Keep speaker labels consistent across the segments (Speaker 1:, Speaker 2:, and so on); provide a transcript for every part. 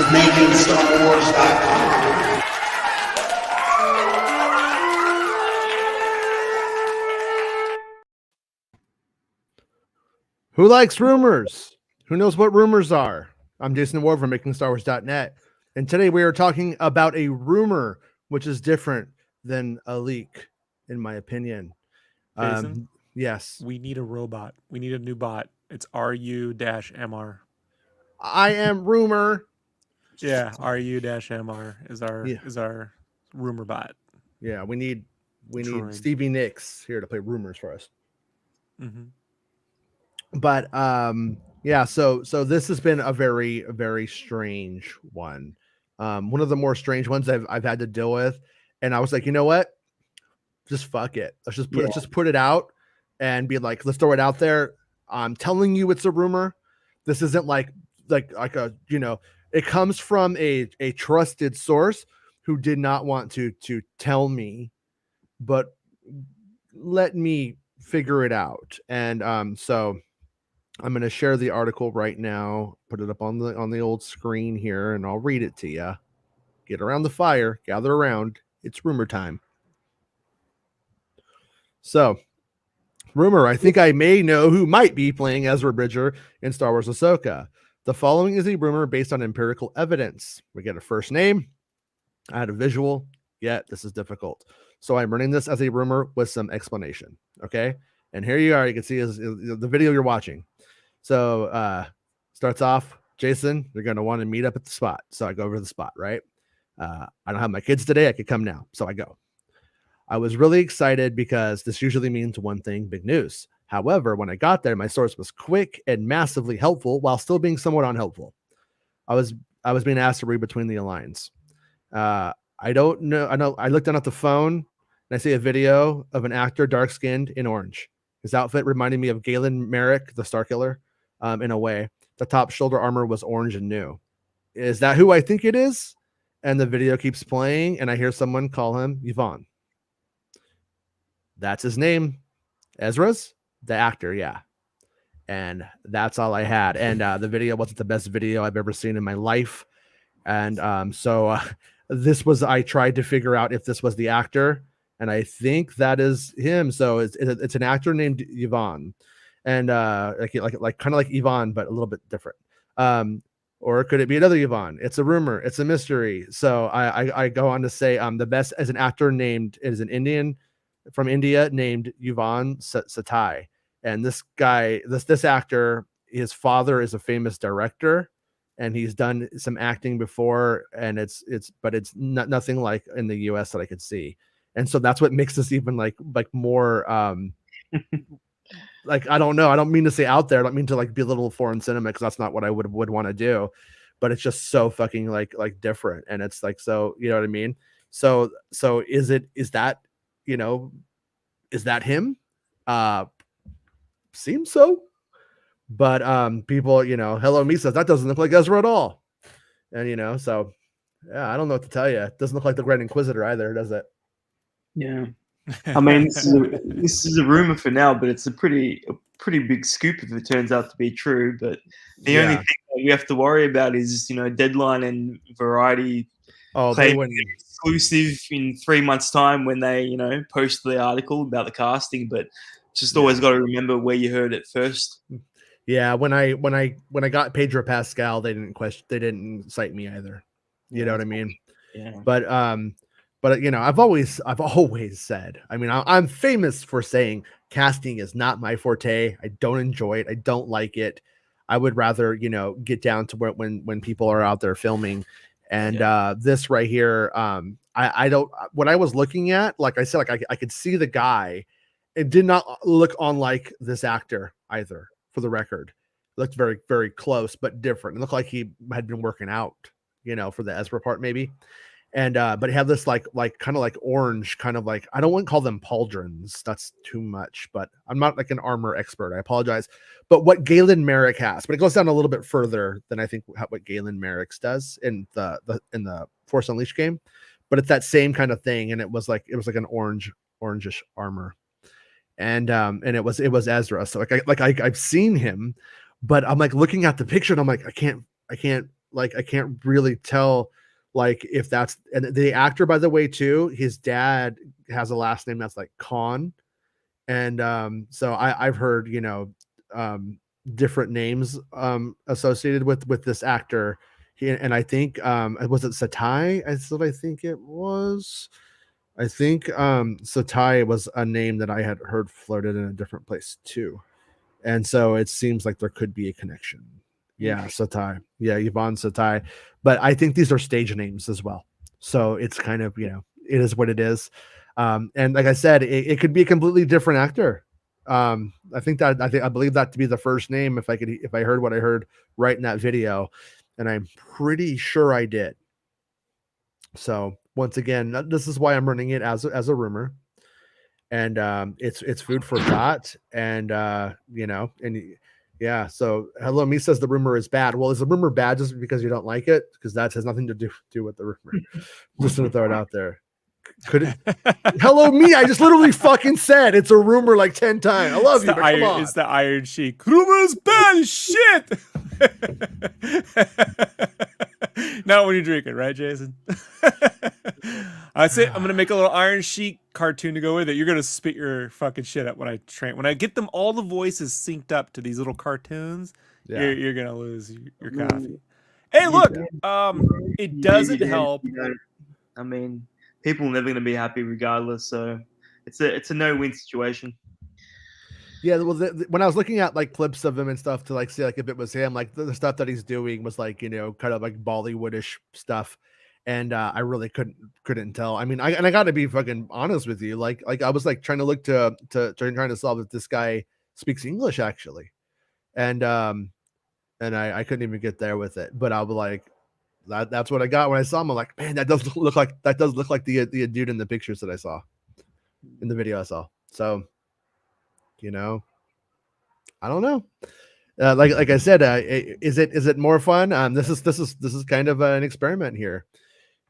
Speaker 1: MakingStarWars.net.
Speaker 2: Who likes rumors? Who knows what rumors are? I'm Jason Ward from MakingStarWars.net, and today we are talking about a rumor, which is different than a leak, in my opinion.
Speaker 3: Jason,
Speaker 2: yes.
Speaker 3: we need a robot. We need a new bot. It's RU-MR.
Speaker 2: I am rumor.
Speaker 3: Yeah, RU-MR is our rumor bot.
Speaker 2: Yeah, we need
Speaker 3: Droid.
Speaker 2: Stevie Nicks here to play rumors for us.
Speaker 3: Mm-hmm.
Speaker 2: But yeah, so this has been a very, very strange one. One of the more strange ones I've had to deal with. And I was like, you know what? Just fuck it. Let's just put it out and be like, let's throw it out there. I'm telling you it's a rumor. This isn't like a, it comes from a trusted source who did not want to tell me, but let me figure it out. And so I'm going to share the article right now, put it up on the old screen here, and I'll read it to you. Get around the fire, gather around. It's rumor time. So, rumor, I think I may know who might be playing Ezra Bridger in Star Wars Ahsoka. The following is a rumor based on empirical evidence. We get a first name. I had a visual. Yeah, this is difficult. So I'm running this as a rumor with some explanation. Okay. And here you are. You can see is the video you're watching. So starts off, Jason, you're going to want to meet up at the spot. So I go over to the spot, right? I don't have my kids today. I could come now. So I go. I was really excited because this usually means one thing, big news. However, when I got there, my source was quick and massively helpful while still being somewhat unhelpful. I was being asked to read between the lines. I don't know. I looked down at the phone and I see a video of an actor dark-skinned in orange. His outfit reminded me of Galen Merrick, the Starkiller, in a way. The top shoulder armor was orange and new. Is that who I think it is? And the video keeps playing, and I hear someone call him Yvonne. That's his name. Ezra's the actor, yeah. And that's all I had. And the video wasn't the best video I've ever seen in my life. And so this was, I tried to figure out if this was the actor, and I think that is him. So it's an actor named Yvonne, and like kind of like Yvonne, but a little bit different. Or could it be another Yvonne? It's a rumor. It's a mystery. So I go on to say the best as an actor named is an Indian from India named Ivan Satai. And this guy, this actor, his father is a famous director, and he's done some acting before, and it's nothing like in the US that I could see. And so that's what makes this even like more like, I don't know. I don't mean to say out there. I don't mean to like be a little foreign cinema, because that's not what I would want to do. But it's just so fucking like different. And it's like, so, you know what I mean? So is that, is that him? Seems so. But people, Hello Me says that doesn't look like Ezra at all. And so yeah, I don't know what to tell you. It doesn't look like the Grand Inquisitor either, does it?
Speaker 4: Yeah. I mean, this is a rumor for now, but it's a pretty big scoop if it turns out to be true. But the only thing that we have to worry about is, Deadline and Variety claiming exclusive in 3 months' time when they, post the article about the casting. But just always got to remember where you heard it first.
Speaker 2: Yeah, when I got Pedro Pascal, they didn't cite me either. You know what I mean?
Speaker 4: Yeah.
Speaker 2: But I've always said, I mean, I'm famous for saying casting is not my forte. I don't enjoy it. I don't like it. I would rather, get down to where when people are out there filming. And this right here, I don't, what I was looking at, like I said, like I could see the guy. It did not look unlike this actor either, for the record. It looked very, very close, but different. It looked like he had been working out, for the Ezra part maybe. And but he had this like kind of like orange, kind of like, I don't want to call them pauldrons. That's too much, but I'm not like an armor expert. I apologize. But what Galen Merrick has, but it goes down a little bit further than I think what Galen Merrick does in the Force Unleashed game. But it's that same kind of thing, and it was like an orangish armor. And it was Ezra. So I've seen him, but I'm like looking at the picture and I'm like, I can't like I can't really tell like if that's, and the actor, by the way, too, his dad has a last name that's like Khan. And so I've heard, you know, different names associated with this actor. And I think was it Satai? That's what I think it was. I think Satai was a name that I had heard floated in a different place too. And so it seems like there could be a connection. Yeah, Satai. Yeah, Ivan Satai. But I think these are stage names as well. So it's kind of, you know, it is what it is. And like I said, it could be a completely different actor. I believe that to be the first name if I heard what I heard right in that video, and I'm pretty sure I did. So once again, this is why I'm running it as a rumor, and it's food for thought, and you know, and yeah. So Hello Me says the rumor is bad. Well, is the rumor bad just because you don't like it? Because that has nothing to do with the rumor. Just gonna throw it out there. Could it? Hello Me, I just literally fucking said it's a rumor like 10 times. I love you, but come on.
Speaker 3: It's the Iron Sheik. Rumor is bad as shit. Not when you're drinking, right, Jason? I say I'm gonna make a little Iron Sheik cartoon to go with it. You're gonna spit your fucking shit up when I train. When I get them all the voices synced up to these little cartoons,
Speaker 2: Yeah.
Speaker 3: you're gonna lose your coffee. Hey, look, it doesn't help.
Speaker 4: You know, I mean, people are never going to be happy regardless. So it's a no-win situation.
Speaker 2: Yeah, well, when I was looking at like clips of him and stuff to like see like if it was him, like the stuff that he's doing was like, you know, kind of like Bollywoodish stuff, and I really couldn't tell. I mean, I got to be fucking honest with you, like I was like trying to look to trying to solve if this guy speaks English actually, and I couldn't even get there with it, but I was like, that's what I got when I saw him. I'm like, man, that does look like the dude in the pictures that I saw in the video I saw. So, you know, I don't know. Like I said, is it more fun? This is kind of an experiment here.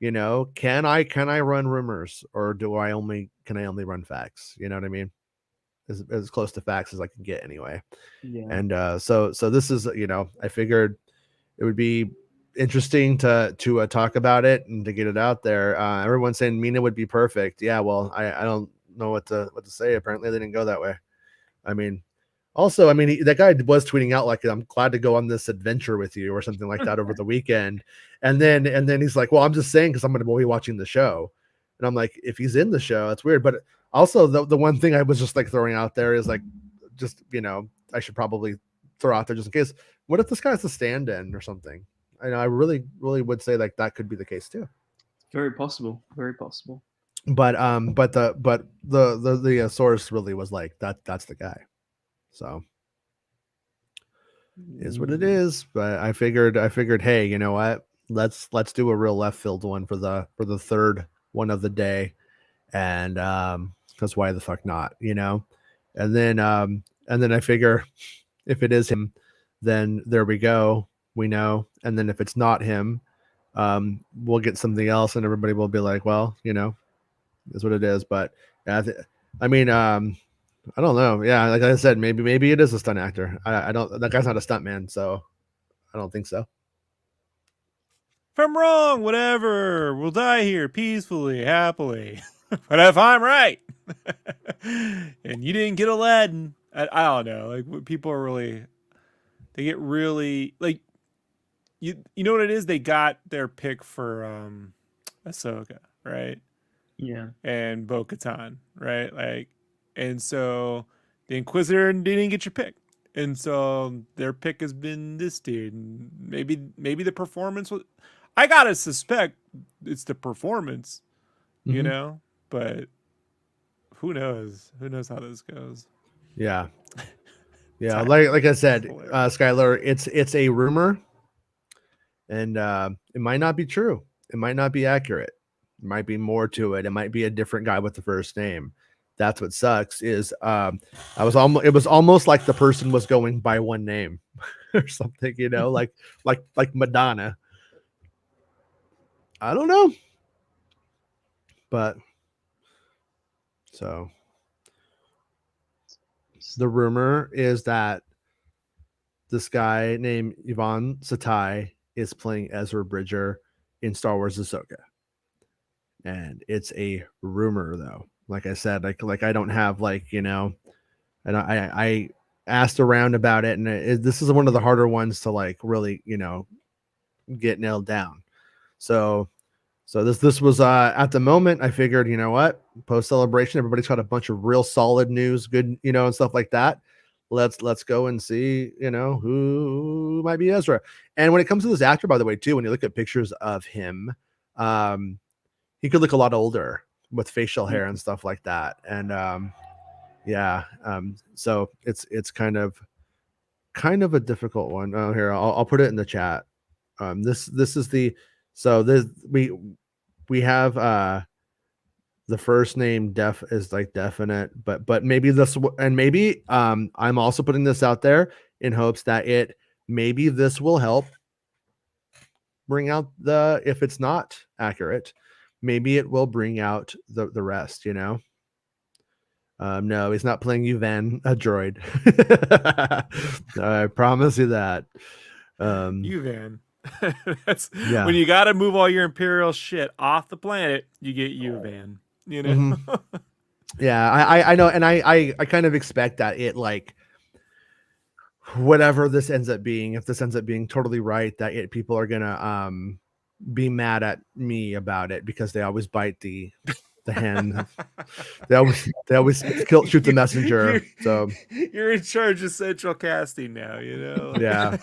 Speaker 2: You know, can I run rumors, or can I only run facts? You know what I mean? As close to facts as I can get anyway.
Speaker 4: Yeah.
Speaker 2: And so this is, you know, I figured it would be interesting to talk about it and to get it out there. Everyone's saying Mina would be perfect. Yeah, well, I don't know what to say. Apparently, they didn't go that way. I mean, also, I mean, that guy was tweeting out like, "I'm glad to go on this adventure with you" or something like that over the weekend, and then he's like, "Well, I'm just saying because I'm going to be watching the show," and I'm like, "If he's in the show, that's weird." But also, the one thing I was just like throwing out there is like, just, you know, I should probably throw out there just in case. What if this guy's a stand-in or something? I really would say like that could be the case too.
Speaker 4: Very possible. Very possible.
Speaker 2: But the source really was like that's the guy. So is what it is. But I figured, hey, you know what? Let's do a real left field one for the third one of the day. And because why the fuck not, you know? And then I figure if it is him, then there we go. We know. And then if it's not him, we'll get something else and everybody will be like, well, you know, is what it is. But I mean, I don't know. Yeah, like I said, maybe it is a stunt actor. I don't. That guy's not a stunt man, so I don't think so.
Speaker 3: If I'm wrong, whatever. We'll die here peacefully, happily. But if I'm right, and you didn't get Aladdin, I don't know. Like, people are really, they get really like, you know what it is? They got their pick for Ahsoka, right?
Speaker 4: Yeah.
Speaker 3: And Bo-Katan, right? Like, and so the Inquisitor didn't get your pick, and so their pick has been this dude. And maybe the performance was. I gotta suspect it's the performance, you know. But who knows? Who knows how this goes?
Speaker 2: Yeah, yeah. Like I said, Skylar, it's a rumor, and it might not be true. It might not be accurate. It might be more to it. It might be a different guy with the first name. That's what sucks. Is it was almost like the person was going by one name or something, you know, like Madonna. I don't know, but so the rumor is that this guy named Ivan Satai is playing Ezra Bridger in Star Wars Ahsoka. And it's a rumor though. Like I said, like I don't have like, you know, and I asked around about it, and this is one of the harder ones to like really, you know, get nailed down. So this was at the moment I figured, you know what, post celebration, everybody's got a bunch of real solid news, good, you know, and stuff like that. Let's go and see, you know, who might be Ezra. And when it comes to this actor, by the way, too, when you look at pictures of him, he could look a lot older with facial hair and stuff like that. And so it's kind of a difficult one. Oh, here, I'll put it in the chat. This is the, so this we have the first name is like definite, but maybe this, and maybe I'm also putting this out there in hopes that maybe this will help bring out if it's not accurate, maybe it will bring out the rest, you know. No, he's not playing Uvan, a droid. I promise you that.
Speaker 3: Uvan. That's when you got to move all your Imperial shit off the planet, you get Uvan, you know.
Speaker 2: Mm-hmm. Yeah, I know, and I kind of expect that it, like, whatever this ends up being, if this ends up being totally right, that people are gonna be mad at me about it, because they always bite the hand. They always shoot the messenger. So
Speaker 3: you're in charge of central casting now, you know.
Speaker 2: Yeah.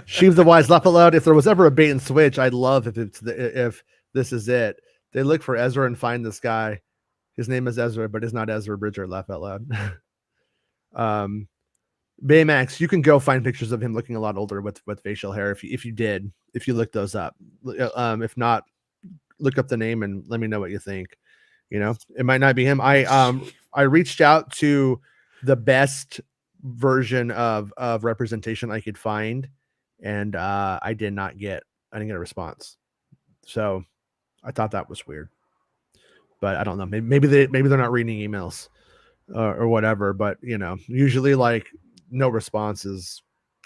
Speaker 2: Sheev the Wise, laugh aloud. If there was ever a bait and switch, I'd love if this is it. They look for Ezra and find this guy. His name is Ezra, but it's not Ezra Bridger. Laugh out loud. Baymax, you can go find pictures of him looking a lot older with facial hair if you look those up. If not, look up the name and let me know what you think. You know, it might not be him. I reached out to the best version of representation I could find, and I didn't get a response. So I thought that was weird, but I don't know. Maybe they're not reading emails or whatever. But you know, usually like no response is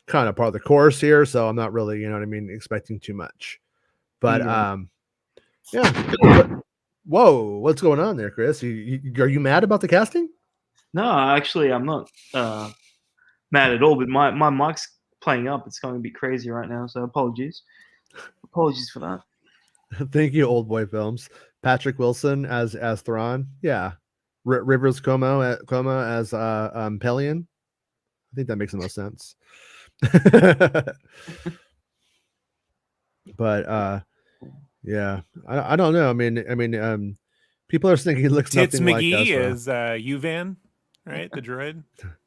Speaker 2: kind of part of the course here, so I'm not really, you know what I mean, expecting too much. But yeah. Whoa, what's going on there, Chris? Are you mad about the casting?
Speaker 4: No, actually, I'm not mad at all. But my mic's playing up. It's going to be crazy right now. So apologies for that.
Speaker 2: Thank you, Old Boy Films. Patrick Wilson as Thrawn. Yeah. Rivers Como as Pelion. I think that makes the most sense. But yeah, I don't know. I mean, people are thinking he looks
Speaker 3: Tits
Speaker 2: nothing
Speaker 3: McGee
Speaker 2: like Ezra.
Speaker 3: is Uvan, right? The droid.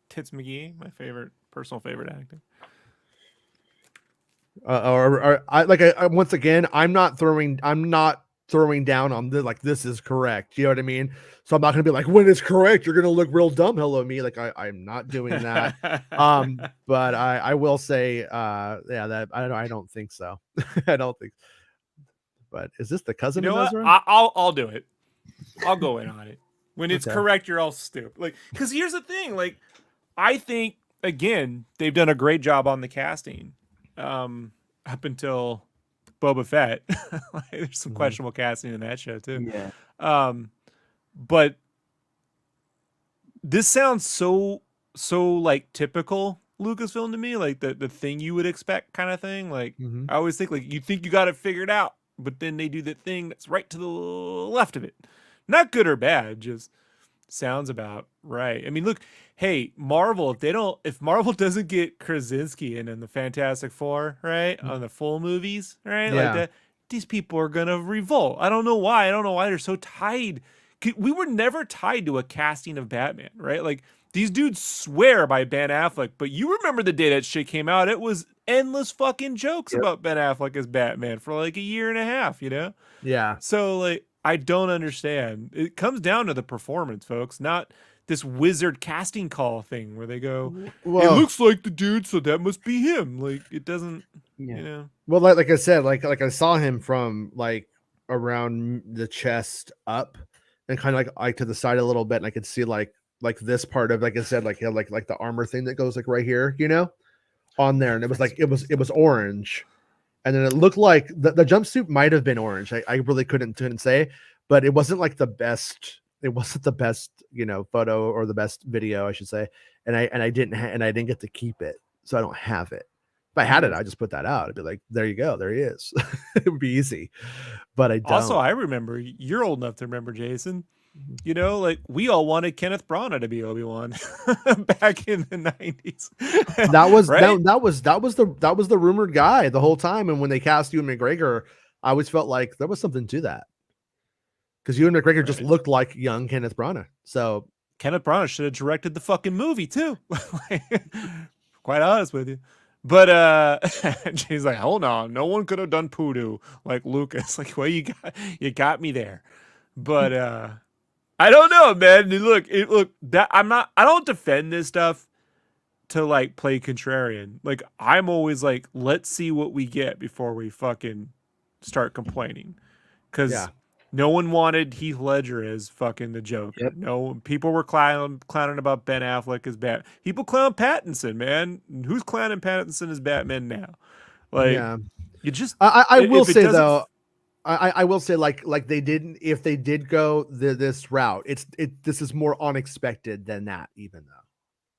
Speaker 3: Tits McGee, my personal favorite actor.
Speaker 2: Once again, I'm not throwing down on this is correct. You know what I mean? So I'm not gonna be like, when it's correct, you're gonna look real dumb. Hello me. Like I'm not doing that. But I will say, that I don't think so. I don't think. But is this the cousin of Ezra?
Speaker 3: I'll do it. I'll go in on it. When it's correct, you're all stupid. Like, because here's the thing. Like, I think again they've done a great job on the casting. Up until Boba Fett. There's some questionable casting in that show too.
Speaker 4: Yeah.
Speaker 3: But this sounds so like typical Lucasfilm to me, like the thing you would expect kind of thing. Like I always think like you think you got it figured out, but then they do the thing that's right to the left of it. Not good or bad, just sounds about right. I mean, look, hey, Marvel, if Marvel doesn't get Krasinski in the Fantastic Four, right, on the full movies, right, like that, these people are gonna revolt. I don't know why. I don't know why they're so tied. We were never tied to a casting of Batman, right? Like these dudes swear by Ben Affleck, but you remember the day that shit came out? It was endless fucking jokes about Ben Affleck as Batman for like a year and a half, you know?
Speaker 2: Yeah.
Speaker 3: So like, I don't understand. It comes down to the performance, folks, not this wizard casting call thing where they go, it looks like the dude, so that must be him. Like it doesn't, you know.
Speaker 2: Well, like I said, like I saw him from like around the chest up and kind of like to the side a little bit, and I could see like this part of, like I said, like the armor thing that goes like right here, you know, on there, and it was like it was orange. and then it looked like the jumpsuit might have been orange. I really couldn't say, but it wasn't like the best. It wasn't the best, photo or the best video, I should say. And I didn't get to keep it, so I don't have it. If I had it, I'd just put that out. I'd be like, there you go, there he is. It would be easy, but I don't.
Speaker 3: Also, I remember, you're old enough to remember, Jason. Like we all wanted Kenneth Branagh to be Obi-Wan back in the 90s.
Speaker 2: That was
Speaker 3: right?
Speaker 2: that was the rumored guy the whole time. And when they cast Ewan McGregor, I always felt like there was something to that, because Ewan McGregor just looked like young Kenneth Branagh. So
Speaker 3: Kenneth Branagh should have directed the fucking movie too. Quite honest with you. But she's like, hold on, no one could have done Poodoo like Lucas. Like, well, you got me there. But I don't know, man. Look, that I don't defend this stuff to like play contrarian. Like, I'm always like, let's see what we get before we fucking start complaining. Because no one wanted Heath Ledger as fucking the Joker.
Speaker 4: Yep.
Speaker 3: No, people were clowning about Ben Affleck as Batman. People clown Pattinson, man. Who's clowning Pattinson as Batman now? Like, you just.
Speaker 2: I will say though, I will say like they didn't. If they did go this route, this is more unexpected than that, even though.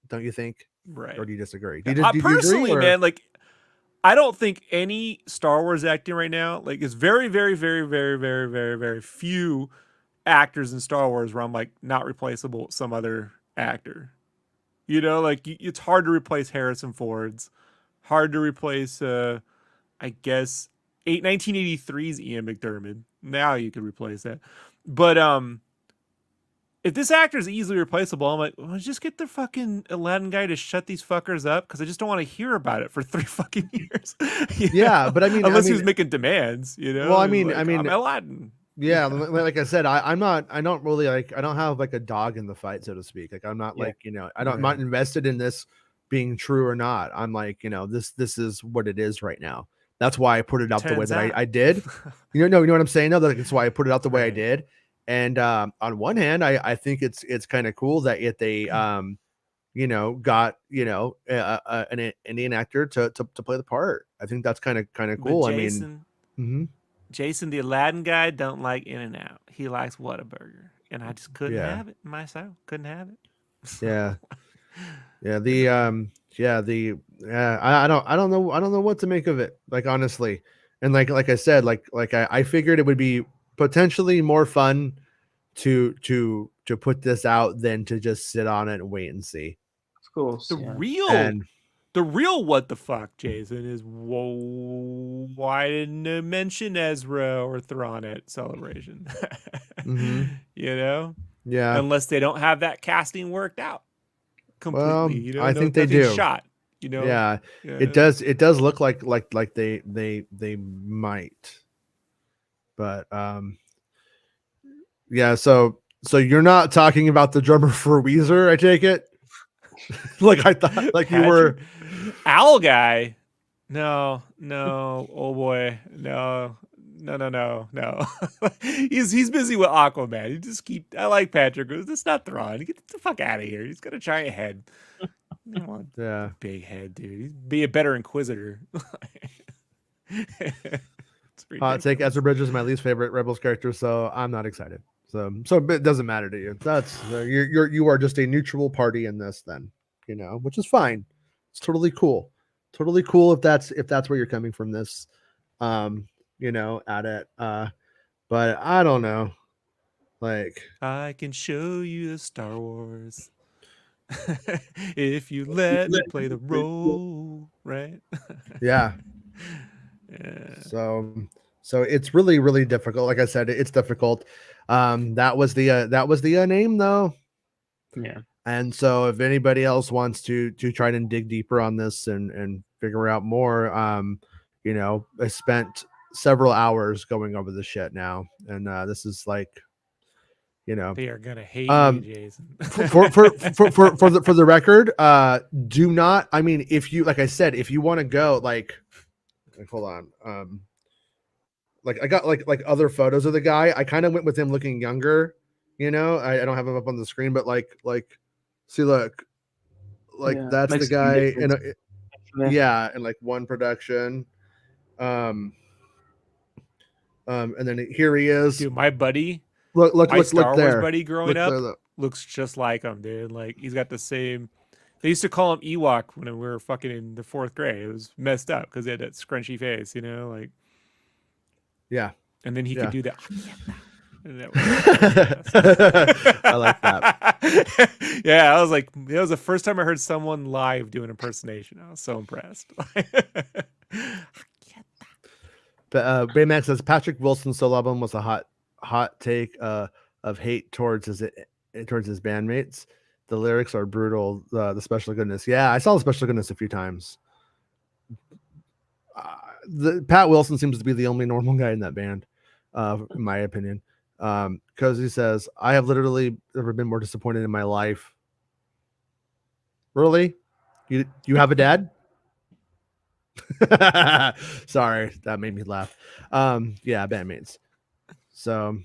Speaker 2: Don't you think?
Speaker 3: Right.
Speaker 2: Or do you disagree?
Speaker 3: Personally, man, like, I don't think any Star Wars acting right now, like, it's very, very, very, very, very, very, very few actors in Star Wars where I'm like not replaceable with some other actor. Like, it's hard to replace Harrison Ford's, hard to replace, I guess, 1983's Ian McDiarmid. Now you could replace that, but if this actor is easily replaceable, I'm like, well, just get the fucking Aladdin guy to shut these fuckers up, because I just don't want to hear about it for 3 fucking years.
Speaker 2: But I mean,
Speaker 3: unless he was making demands,
Speaker 2: Well, I mean,
Speaker 3: like, I'm Aladdin.
Speaker 2: Yeah, like I said, I don't really like, I don't have like a dog in the fight, so to speak. Like, I'm not like, I'm not invested in this being true or not. I'm like, this is what it is right now. That's why I put it out the way that I did. You know what I'm saying? No, that's why I put it out the way I did. And on one hand, I think it's kind of cool that they got an Indian actor to play the part. I think that's kind of cool.
Speaker 3: But Jason, Jason, the Aladdin guy, don't like In-N-Out. He likes Whataburger, and I just couldn't have it myself. Couldn't have it.
Speaker 2: Yeah. I don't know what to make of it, like, honestly. And like I said, I figured it would be potentially more fun to put this out than to just sit on it and wait and see.
Speaker 4: Of course.
Speaker 3: The real what the fuck, Jason, is, whoa, why didn't it mention Ezra or Thrawn at Celebration?
Speaker 2: Yeah.
Speaker 3: Unless they don't have that casting worked out completely.
Speaker 2: Well, I think they do.
Speaker 3: Shot.
Speaker 2: It does look like they might. But so you're not talking about the drummer for Weezer, I take it? Like, I thought, like, you were
Speaker 3: Owl guy. No, oh boy, no. He's busy with Aquaman. You just I like Patrick. It's not Thrawn. Get the fuck out of here. He's got a giant head. Big head, dude. Be a better Inquisitor.
Speaker 2: Take Ezra Bridger is my least favorite Rebels character, so I'm not excited. So it doesn't matter to you. That's you are just a neutral party in this, then, which is fine. It's totally cool. Totally cool if that's where you're coming from this, at it. But I don't know. Like,
Speaker 3: I can show you the Star Wars if you let me play the role, right?
Speaker 2: Yeah. So it's really, really difficult. Like I said, it's difficult. That was the name, though.
Speaker 4: Yeah.
Speaker 2: And so if anybody else wants to try to dig deeper on this and figure out more, I spent several hours going over the shit now, and this is like,
Speaker 3: they are gonna hate you, Jason.
Speaker 2: for the record, do not. I mean, if you, like I said, if you want to go, like hold on, like, I got like other photos of the guy. I kind of went with him looking younger. I don't have him up on the screen, but like see, look, like, that's the guy in in like one production. And then here he is.
Speaker 3: Dude, my buddy,
Speaker 2: Look
Speaker 3: my Star Wars
Speaker 2: there.
Speaker 3: buddy growing up
Speaker 2: there.
Speaker 3: looks just like him, dude. Like he's got the same. They used to call him Ewok when we were fucking in the 4th grade. It was messed up because he had that scrunchy face, you know, like.
Speaker 2: Yeah.
Speaker 3: And then he could do that. And that was
Speaker 2: I like that.
Speaker 3: Yeah, I was like, it was the first time I heard someone live do an impersonation. I was so impressed.
Speaker 2: But Baymax says Patrick Wilson's solo album was a hot take of hate towards his bandmates. The lyrics are brutal. The Special Goodness, yeah, I saw the Special Goodness a few times. The Pat Wilson seems to be the only normal guy in that band, in my opinion. Because he says, I have literally never been more disappointed in my life. Really? You have a dad? Sorry, that made me laugh. Yeah, bandmates. So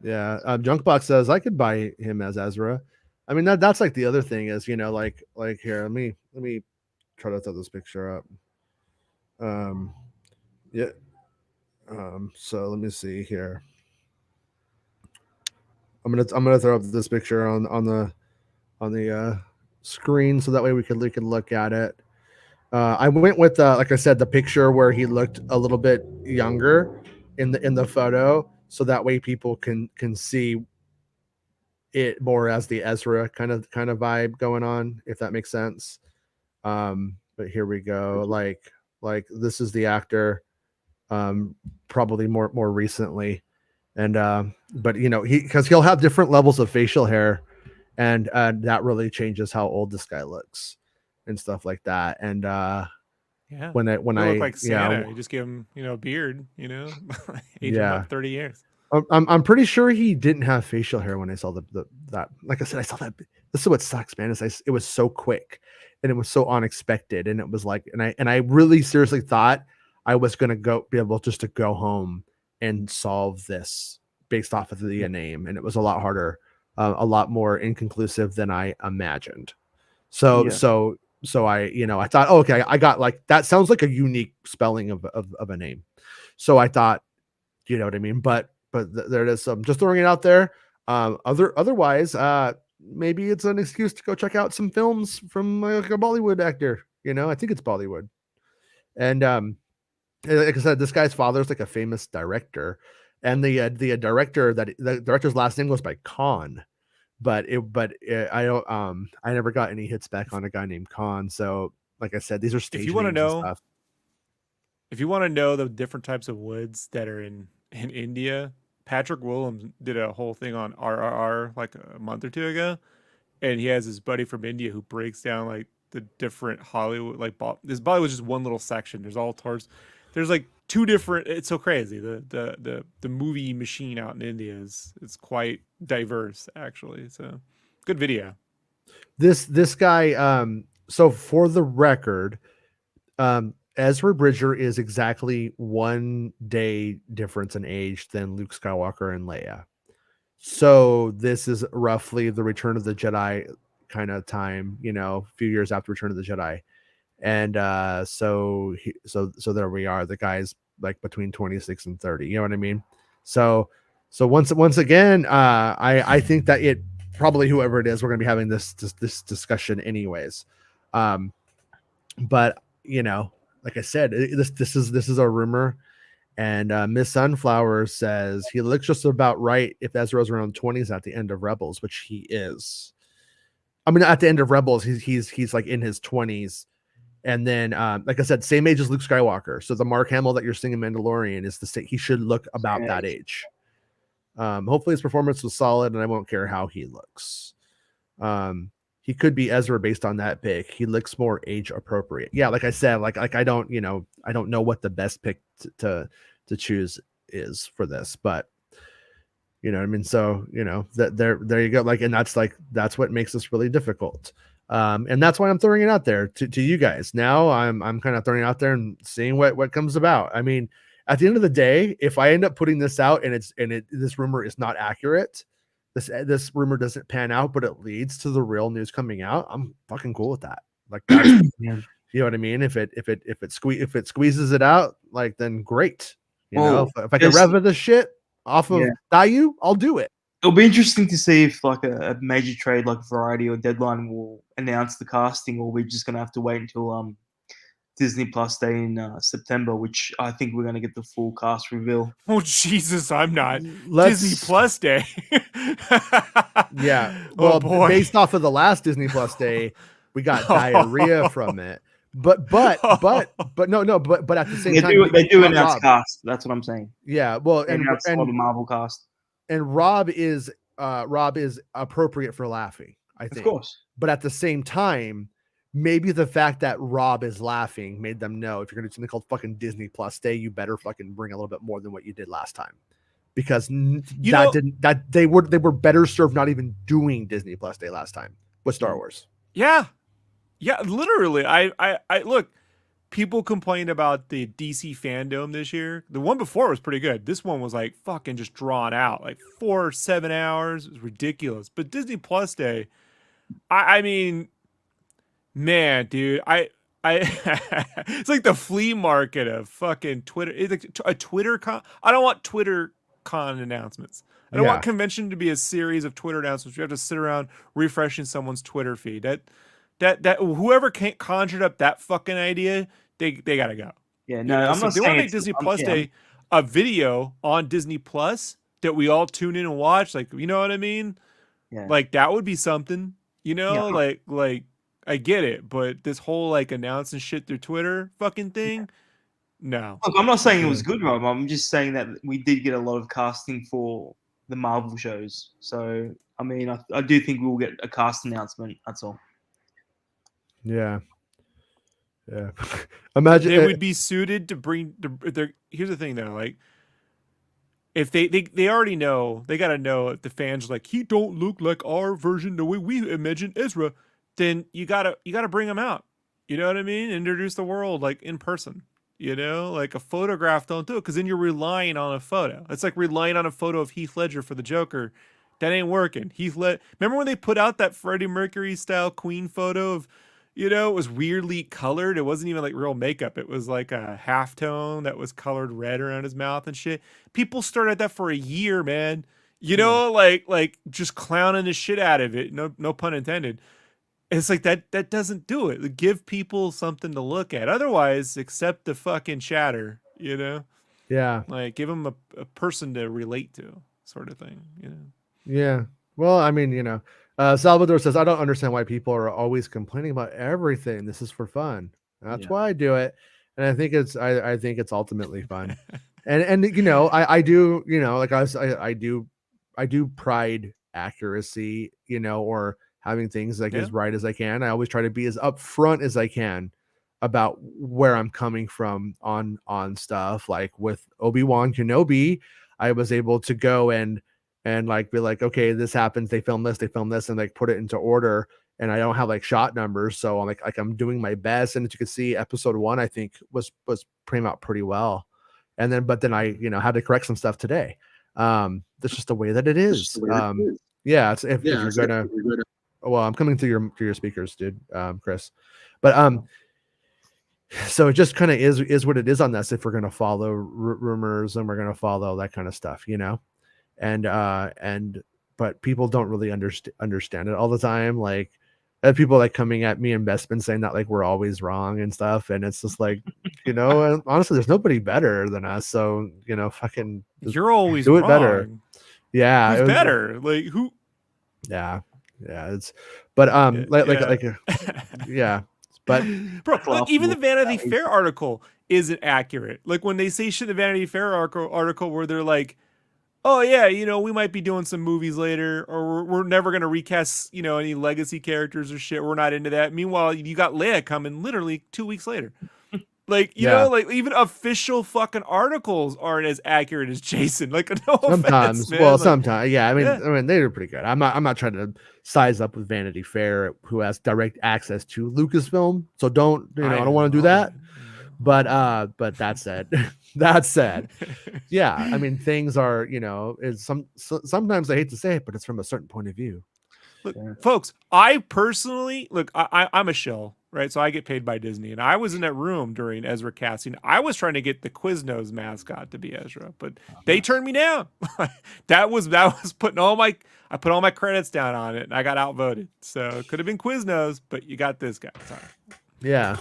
Speaker 2: yeah, Junkbox says I could buy him as Ezra. I mean that's like the other thing is, you know, like here, let me try to throw this picture up. Yeah. So let me see here. I'm gonna throw up this picture on the screen so that way we can look at it. I went with like I said, the picture where he looked a little bit younger in the photo, so that way people can see it more as the Ezra kind of vibe going on, if that makes sense. But here we go. Like this is the actor, probably more recently, and but you know, because he'll have different levels of facial hair, and that really changes how old this guy looks and stuff like that. And
Speaker 3: yeah,
Speaker 2: when I
Speaker 3: look like Santa, you just give him, you know, a beard, you know, age him up 30 years.
Speaker 2: I'm pretty sure he didn't have facial hair when I saw that. Like I said, I saw that. This is what sucks, man. It was so quick and it was so unexpected, and it was like, and I really seriously thought I was gonna be able just to go home and solve this based off of the name, and it was a lot harder, a lot more inconclusive than I imagined. So I, you know, I thought, oh, okay, I got, like, that sounds like a unique spelling of a name. So I thought, you know what I mean? But there it is. I'm just throwing it out there. Otherwise, maybe it's an excuse to go check out some films from like a Bollywood actor. You know, I think it's Bollywood. And like I said, this guy's father is like a famous director, and the director's last name goes by Khan. But I don't I never got any hits back on a guy named Khan. So like I said, these are stage
Speaker 3: if you want to
Speaker 2: names
Speaker 3: know
Speaker 2: and stuff.
Speaker 3: If you want to know the different types of woods that are in India, Patrick Williams did a whole thing on RRR like a month or two ago, and he has his buddy from India who breaks down like the different Hollywood, like this Bollywood is just one little section. There's all towards, there's like two different. It's so crazy. The movie machine out in India it's quite diverse actually. So good video.
Speaker 2: This guy, so for the record, Ezra Bridger is exactly 1 day difference in age than Luke Skywalker and Leia. So this is roughly the Return of the Jedi kind of time, you know, a few years after Return of the Jedi. And so there we are. The guy's like between 26 and 30. You know what I mean? So once again, I think that it probably, whoever it is, we're gonna be having this discussion anyways. But you know, like I said, this is a rumor. And Miss Sunflower says he looks just about right if Ezra's around 20s at the end of Rebels, which he is. I mean, at the end of Rebels, he's like in his 20s. And then, like I said, same age as Luke Skywalker. So the Mark Hamill that you're seeing in Mandalorian is the same. He should look about that age. Hopefully his performance was solid, and I won't care how he looks. He could be Ezra based on that pick. He looks more age appropriate. Yeah, like I said, like I don't know what the best pick to choose is for this, but you know what I mean? So, you know, that there you go. Like, and that's what makes this really difficult. And that's why I'm throwing it out there to you guys. Now I'm kind of throwing it out there and seeing what comes about. I mean, at the end of the day, if I end up putting this out and this rumor is not accurate, this rumor doesn't pan out, but it leads to the real news coming out, I'm fucking cool with that. Like that's, You know what I mean? If it squeezes it out, like, then great. You know, if I can rev this shit off of Dayu, I'll do it.
Speaker 4: It'll be interesting to see if like a major trade like Variety or Deadline will announce the casting, or we're just gonna have to wait until Disney Plus Day in September, which I think we're gonna get the full cast reveal.
Speaker 3: Oh Jesus, I'm not. Disney Plus Day.
Speaker 2: Yeah. Well, based off of the last Disney Plus Day, we got diarrhea from it. But at the same time,
Speaker 4: they do announce cast. That's what I'm saying.
Speaker 2: Yeah. Well,
Speaker 4: and the Marvel cast.
Speaker 2: And Rob is appropriate for laughing, I think.
Speaker 4: Of course.
Speaker 2: But at the same time, maybe the fact that Rob is laughing made them know, if you're going to do something called fucking Disney Plus Day, you better fucking bring a little bit more than what you did last time, because they were better served not even doing Disney Plus Day last time with Star Wars.
Speaker 3: Yeah, literally. I look. People complained about the DC fandom this year. The one before was pretty good. This one was like fucking just drawn out, like 4 or 7 hours. It was ridiculous. But Disney Plus Day, I mean, man, dude, it's like the flea market of fucking Twitter. It's like a Twitter con. I don't want Twitter con announcements. I don't want convention to be a series of Twitter announcements. You have to sit around refreshing someone's Twitter feed. That whoever conjured up that fucking idea, they gotta go.
Speaker 4: Yeah, no, I'm not saying
Speaker 3: they want to make Disney Plus Day a video on Disney Plus that we all tune in and watch. Like, you know what I mean?
Speaker 4: Yeah.
Speaker 3: Like that would be something. You know, like I get it, but this whole like announcing shit through Twitter fucking thing, no.
Speaker 4: Look, I'm not saying it was good, Rob. I'm just saying that we did get a lot of casting for the Marvel shows. So, I mean, I do think we'll get a cast announcement. That's all.
Speaker 2: Yeah. Imagine
Speaker 3: they would be suited to bring. Here's the thing, though. Like, if they already know, they gotta know if the fans are like, he don't look like our version the way we imagine Ezra, then you gotta bring him out. You know what I mean? Introduce the world like in person. You know, like a photograph don't do it, because then you're relying on a photo. It's like relying on a photo of Heath Ledger for the Joker. That ain't working. Remember when they put out that Freddie Mercury style Queen photo of, you know, it was weirdly colored. It wasn't even like real makeup. It was like a halftone that was colored red around his mouth and shit. People started that for a year, man. You know, like just clowning the shit out of it. No pun intended. It's like that doesn't do it. Like, give people something to look at. Otherwise, accept the fucking chatter, you know?
Speaker 2: Yeah.
Speaker 3: Like, give them a person to relate to, sort of thing, you know?
Speaker 2: Yeah. Well, I mean, you know, Salvador says, I don't understand why people are always complaining about everything. This is for fun. That's why I do it. And I think it's ultimately fun. and you know, I do, you know, like I do pride accuracy, you know, or having things like as right as I can. I always try to be as upfront as I can about where I'm coming from on stuff. Like with Obi-Wan Kenobi, I was able to go and like be like, okay, this happens, they film this, and like put it into order. And I don't have like shot numbers, so I'm like I'm doing my best. And as you can see, episode 1 I think was came out pretty well. But then I, you know, had to correct some stuff today. That's just the way that it is. Yeah, it's if you're gonna, well, I'm coming through your speakers, dude, Chris. But so it just kind of is what it is on this. If we're gonna follow rumors and we're gonna follow that kind of stuff, you know. But people don't really understand it all the time. Like, people like coming at me and Bespin saying that like we're always wrong and stuff, and it's just like, you know, honestly, there's nobody better than us. So, you know, fucking,
Speaker 3: you're always
Speaker 2: do it
Speaker 3: wrong.
Speaker 2: Better. Yeah,
Speaker 3: who's better? Like who?
Speaker 2: Yeah, it's but yeah. But
Speaker 3: bro, look, even the Vanity Fair article isn't accurate. Like when they say shit in the Vanity Fair article where they're like, oh yeah, you know, we might be doing some movies later, or we're never gonna recast, you know, any legacy characters or shit. We're not into that. Meanwhile, you got Leia coming literally 2 weeks later. Like, you know, like even official fucking articles aren't as accurate as Jason. Like, no
Speaker 2: sometimes,
Speaker 3: offense, man.
Speaker 2: Well,
Speaker 3: like,
Speaker 2: sometimes, yeah. I mean, they were pretty good. I'm not trying to size up with Vanity Fair, who has direct access to Lucasfilm. So don't, you know, I don't want to do that. But that said, yeah. I mean, things are, you know, sometimes I hate to say it, but it's from a certain point of view.
Speaker 3: Look,
Speaker 4: Yeah.
Speaker 3: folks, I personally I'm a shill, right? So I get paid by Disney, and I was in that room during Ezra casting. I was trying to get the Quiznos mascot to be Ezra, but they turned me down. that was putting I put all my credits down on it, and I got outvoted. So it could have been Quiznos, but you got this guy. Sorry.
Speaker 2: Yeah,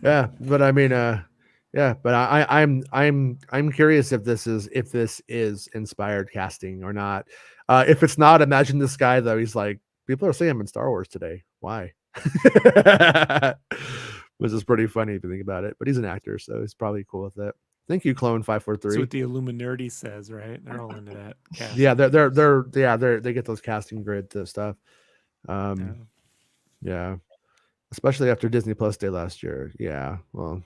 Speaker 2: yeah, but I mean, yeah, but I'm curious if this is inspired casting or not. If it's not, imagine this guy though. He's like, people are saying I'm in Star Wars today. Why? Which is pretty funny if you think about it. But he's an actor, so he's probably cool with it. Thank you, Clone 543.
Speaker 3: That's what the Illuminati says, right? They're all into that. Casting.
Speaker 2: Yeah, they get those casting grid stuff. Yeah. Especially after Disney Plus Day last year. Yeah, well,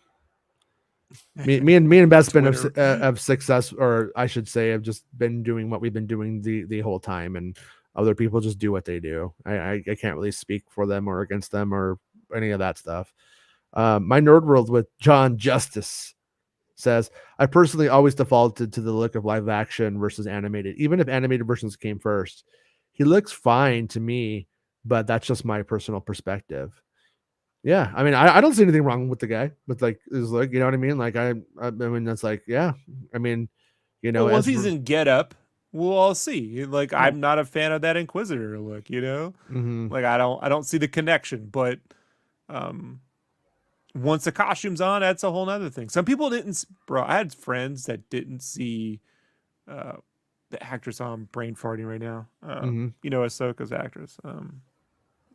Speaker 2: me and Beth's been of success, or I should say, have just been doing what we've been doing the whole time, and other people just do what they do. I can't really speak for them or against them or any of that stuff. My Nerd World with John Justice says, I personally always defaulted to the look of live action versus animated, even if animated versions came first. He looks fine to me, but that's just my personal perspective. Yeah, I mean, I don't see anything wrong with the guy, but like, is like, you know what I mean? Like, I mean, that's like, yeah, I mean, you know,
Speaker 3: well, once he's in Get Up, we'll all see. Like, I'm not a fan of that Inquisitor look, you know. Like, I don't see the connection, but once the costume's on, that's a whole nother thing. Some people didn't, bro. I had friends that didn't see the actress on brain farting right now. You know, Ahsoka's actress,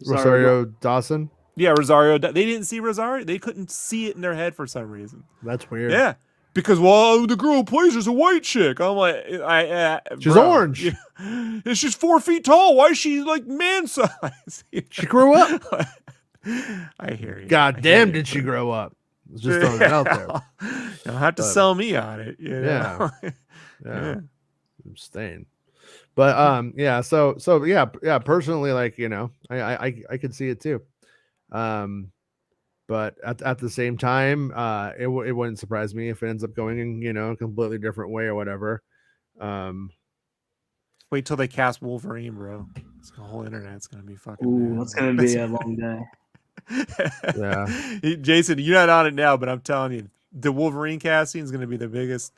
Speaker 2: Rosario Dawson.
Speaker 3: Yeah, Rosario. They didn't see Rosario. They couldn't see it in their head for some reason.
Speaker 2: That's weird.
Speaker 3: Yeah, because the girl who plays is a white chick. I'm like,
Speaker 2: she's orange.
Speaker 3: Yeah. And she's 4 feet tall. Why is she like man size?
Speaker 2: She grew up.
Speaker 3: I hear you.
Speaker 2: God damn, did she grow up? Just throwing that out there.
Speaker 3: You'll have to sell me on it. You know?
Speaker 2: Yeah. I'm staying. But yeah. So yeah. Personally, like, you know, I could see it too. But at the same time, it wouldn't surprise me if it ends up going in, you know, a completely different way or whatever.
Speaker 3: Wait till they cast Wolverine, bro. The whole internet's gonna be fucking.
Speaker 4: Ooh, that's gonna be a long day.
Speaker 2: Yeah,
Speaker 3: Jason, you're not on it now, but I'm telling you, the Wolverine casting is gonna be the biggest,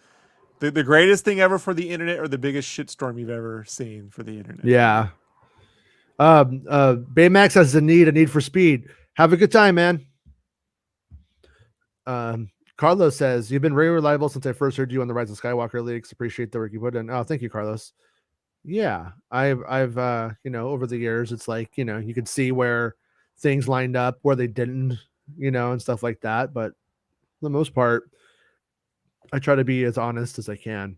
Speaker 3: the greatest thing ever for the internet, or the biggest shitstorm you've ever seen for the internet.
Speaker 2: Yeah. Baymax has a need for speed. Have a good time, man. Carlos says, you've been very reliable since I first heard you on the Rise of Skywalker leaks. Appreciate the work you put in. Oh, thank you, Carlos. Yeah, I've you know, over the years, it's like, you know, you could see where things lined up, where they didn't, you know, and stuff like that. But for the most part, I try to be as honest as I can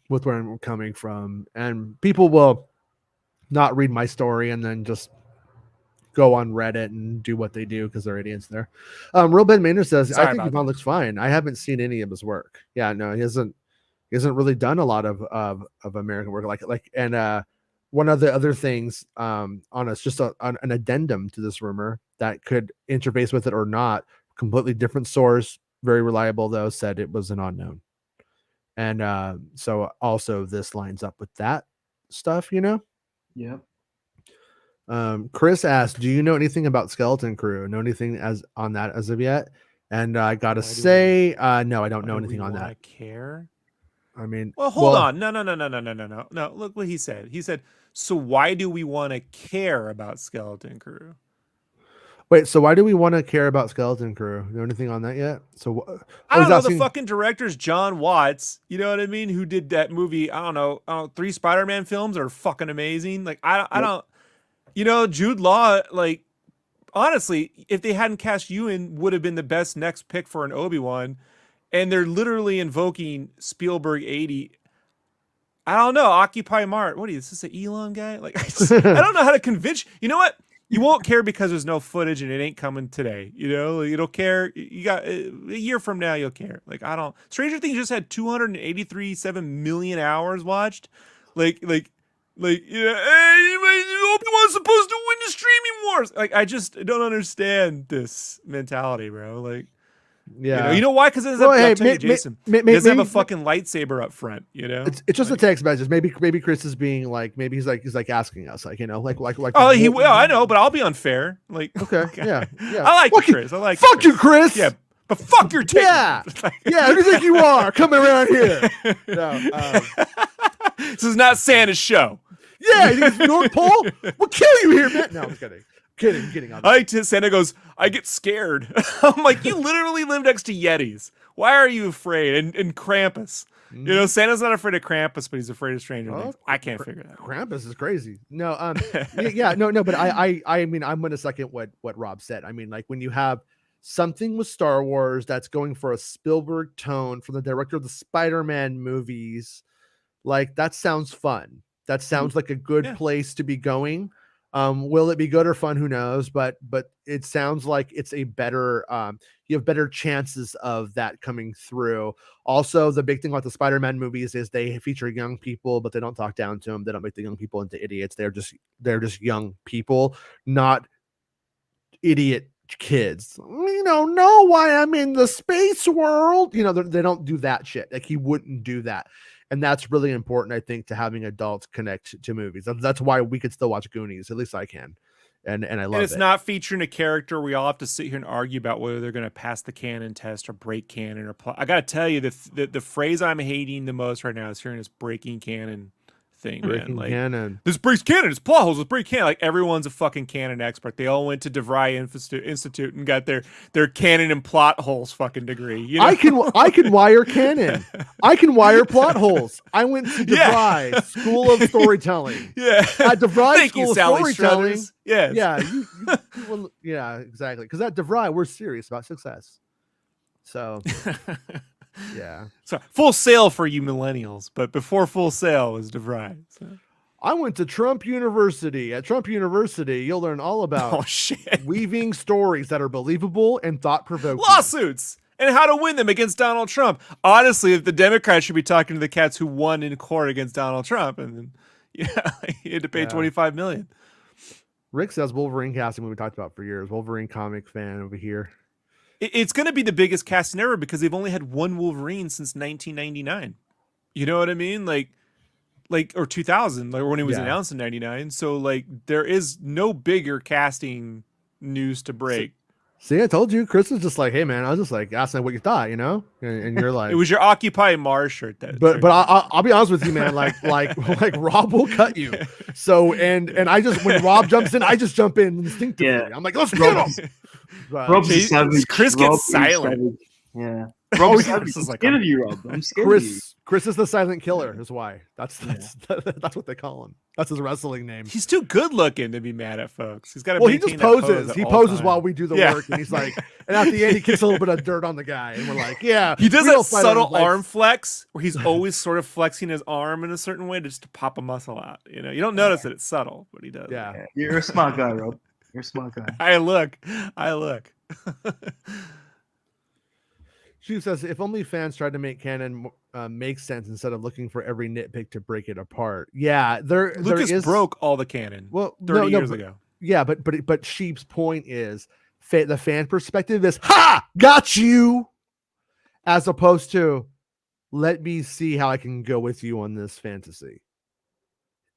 Speaker 2: with where I'm coming from, and people will not read my story and then just go on Reddit and do what they do because they're idiots there. Real Ben Maynard says, I think Ivan looks fine. I haven't seen any of his work. Yeah, no, he hasn't really done a lot of American work. And one of the other things on us, just an addendum to this rumor that could interface with it or not, completely different source, very reliable though, said it was an unknown. And so also this lines up with that stuff, you know?
Speaker 4: Yeah.
Speaker 2: Chris asked, do you know anything about Skeleton Crew? Know anything as of yet? And I gotta say, no, I don't know anything on that.
Speaker 3: Care?
Speaker 2: I mean,
Speaker 3: well, hold on. No. Look what he said. He said, so why do we want to care about Skeleton Crew?
Speaker 2: Wait, so why do we want to care about Skeleton Crew? Know anything on that yet? So
Speaker 3: I don't know. The fucking director's John Watts. You know what I mean? Who did that movie? I don't know. 3 Spider-Man films are fucking amazing. Like I don't. You know, Jude Law. Like honestly, if they hadn't cast Ewan, would have been the best next pick for an Obi-Wan. And they're literally invoking Spielberg 80. I don't know. Occupy Mart. What is this? An Elon guy? Like I don't know how to convince. You know what? You won't care because there's no footage and it ain't coming today. You know, you don't care. You got a year from now, you'll care. Like I don't. Stranger Things just had 283.7 million hours watched. Like you know, hey, Obi-Wan's supposed to win the streaming wars. Like I just don't understand this mentality, bro. Like
Speaker 2: Yeah.
Speaker 3: You know why? Because
Speaker 2: Well, hey,
Speaker 3: Jason, he doesn't have a fucking lightsaber up front. You know,
Speaker 2: it's just a text message. Maybe Chris is being like, maybe he's like asking us, like, you know, like.
Speaker 3: Oh, he will. I know, but I'll be unfair. Like,
Speaker 2: okay, yeah.
Speaker 3: I like you, Chris. I like.
Speaker 2: Fuck you, Chris.
Speaker 3: Yeah, but fuck your tape.
Speaker 2: Yeah, yeah. Who do you think you are coming around here? No,
Speaker 3: this is not Santa's show.
Speaker 2: Yeah, you think it's North Pole? We'll kill you here, man. No, I'm kidding. Kidding.
Speaker 3: Santa goes, I get scared. I'm like, you literally live next to Yetis. Why are you afraid? And Krampus. You know, Santa's not afraid of Krampus, but he's afraid of stranger things. I can't figure that out.
Speaker 2: Krampus is crazy. No, no, but I mean, I'm gonna second what Rob said. I mean, like, when you have something with Star Wars that's going for a Spielberg tone from the director of the Spider-Man movies, like, that sounds fun. That sounds like a good place to be going. Will it be good or fun? Who knows? But it sounds like it's a better, you have better chances of that coming through. Also, the big thing about the Spider-Man movies is they feature young people, but they don't talk down to them. They don't make the young people into idiots. They're just young people, not idiot kids. You know why I'm in the space world. You know, they don't do that shit. Like, he wouldn't do that. And that's really important, I think, to having adults connect to movies. That's why we could still watch Goonies. At least I can. And I love it.
Speaker 3: It's not featuring a character we all have to sit here and argue about whether they're going to pass the canon test or break canon or plot. I got to tell you, the phrase I'm hating the most right now is hearing this breaking canon thing,
Speaker 2: breaking
Speaker 3: man. Like,
Speaker 2: canon.
Speaker 3: This breaks canon. It's plot holes. It's break canon. Like, everyone's a fucking canon expert. They all went to DeVry Institute and got their canon and plot holes fucking degree. You know?
Speaker 2: I can wire canon. I can wire plot holes. I went to DeVry School of Storytelling.
Speaker 3: Yeah.
Speaker 2: At DeVry School of
Speaker 3: Sally
Speaker 2: Storytelling.
Speaker 3: Struthers. Yes.
Speaker 2: Yeah. Yeah, exactly. Because at DeVry, we're serious about success. So, yeah.
Speaker 3: So, full sale for you millennials, but before Full Sail was DeVry. So.
Speaker 2: I went to Trump University. At Trump University, you'll learn all about weaving stories that are believable and thought-provoking.
Speaker 3: Lawsuits! And how to win them against Donald Trump. Honestly, if the Democrats should be talking to the cats who won in court against Donald Trump, and then he had to pay $25 million.
Speaker 2: Rick says Wolverine casting we talked about for years. Wolverine comic fan over here.
Speaker 3: It's going to be the biggest casting ever because they've only had one Wolverine since 1999. You know what I mean? Like or 2000, like when it was announced in 99. So like there is no bigger casting news to break.
Speaker 2: See, I told you. Chris was just like, "Hey, man," I was just like asking what you thought, you know, and you're like,
Speaker 3: "It was your Occupy Mars shirt."
Speaker 2: But I'll be honest with you, man. Like Rob will cut you. So and I just when Rob jumps in, I just jump in instinctively.
Speaker 4: Yeah.
Speaker 2: I'm like, let's get him.
Speaker 4: Rob's savage.
Speaker 3: Chris gets silent.
Speaker 4: Yeah. Rob's savage. I'm scared of you, Rob. I'm scared of you.
Speaker 2: Chris is the silent killer, is why. That's what they call him. That's his wrestling name.
Speaker 3: He's too good looking to be mad at folks. He's got to.
Speaker 2: Well, he just poses. He poses while we do the work, and he's like, and at the end, he kicks a little bit of dirt on the guy, and we're like, yeah.
Speaker 3: He does that subtle arm flex where he's always sort of flexing his arm in a certain way just to pop a muscle out. You know, you don't notice that it's subtle, but he does.
Speaker 2: Yeah.
Speaker 4: You're a smart guy, Rob. You're a smart guy.
Speaker 3: I look.
Speaker 2: She says, if only fans tried to make canon make sense instead of looking for every nitpick to break it apart. Yeah,
Speaker 3: Lucas broke all the canon 30 years ago.
Speaker 2: Yeah, but Sheep's point is the fan perspective is, ha, got you, as opposed to, let me see how I can go with you on this fantasy.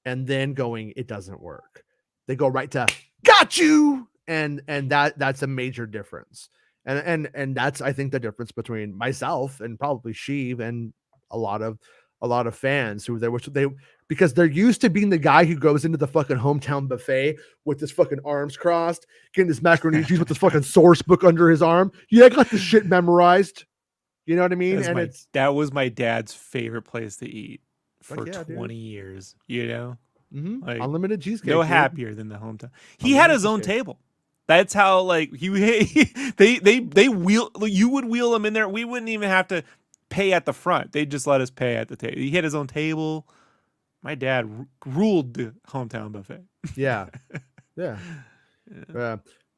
Speaker 2: And then going, it doesn't work. They go right to, got you, and that's a major difference. And that's, I think, the difference between myself and probably Sheev and a lot of fans who because they're used to being the guy who goes into the fucking hometown buffet with his fucking arms crossed, getting his macaroni and cheese with this fucking source book under his arm. Yeah, I got the shit memorized. You know what I mean?
Speaker 3: That was my dad's favorite place to eat for 20 years. You know,
Speaker 2: like, unlimited cheesecake.
Speaker 3: No happier than the hometown. He had his own table. That's how, like, they wheel. You would wheel him in there. We wouldn't even have to pay at the front. They'd just let us pay at the table. He had his own table. My dad ruled the hometown buffet.
Speaker 2: Yeah.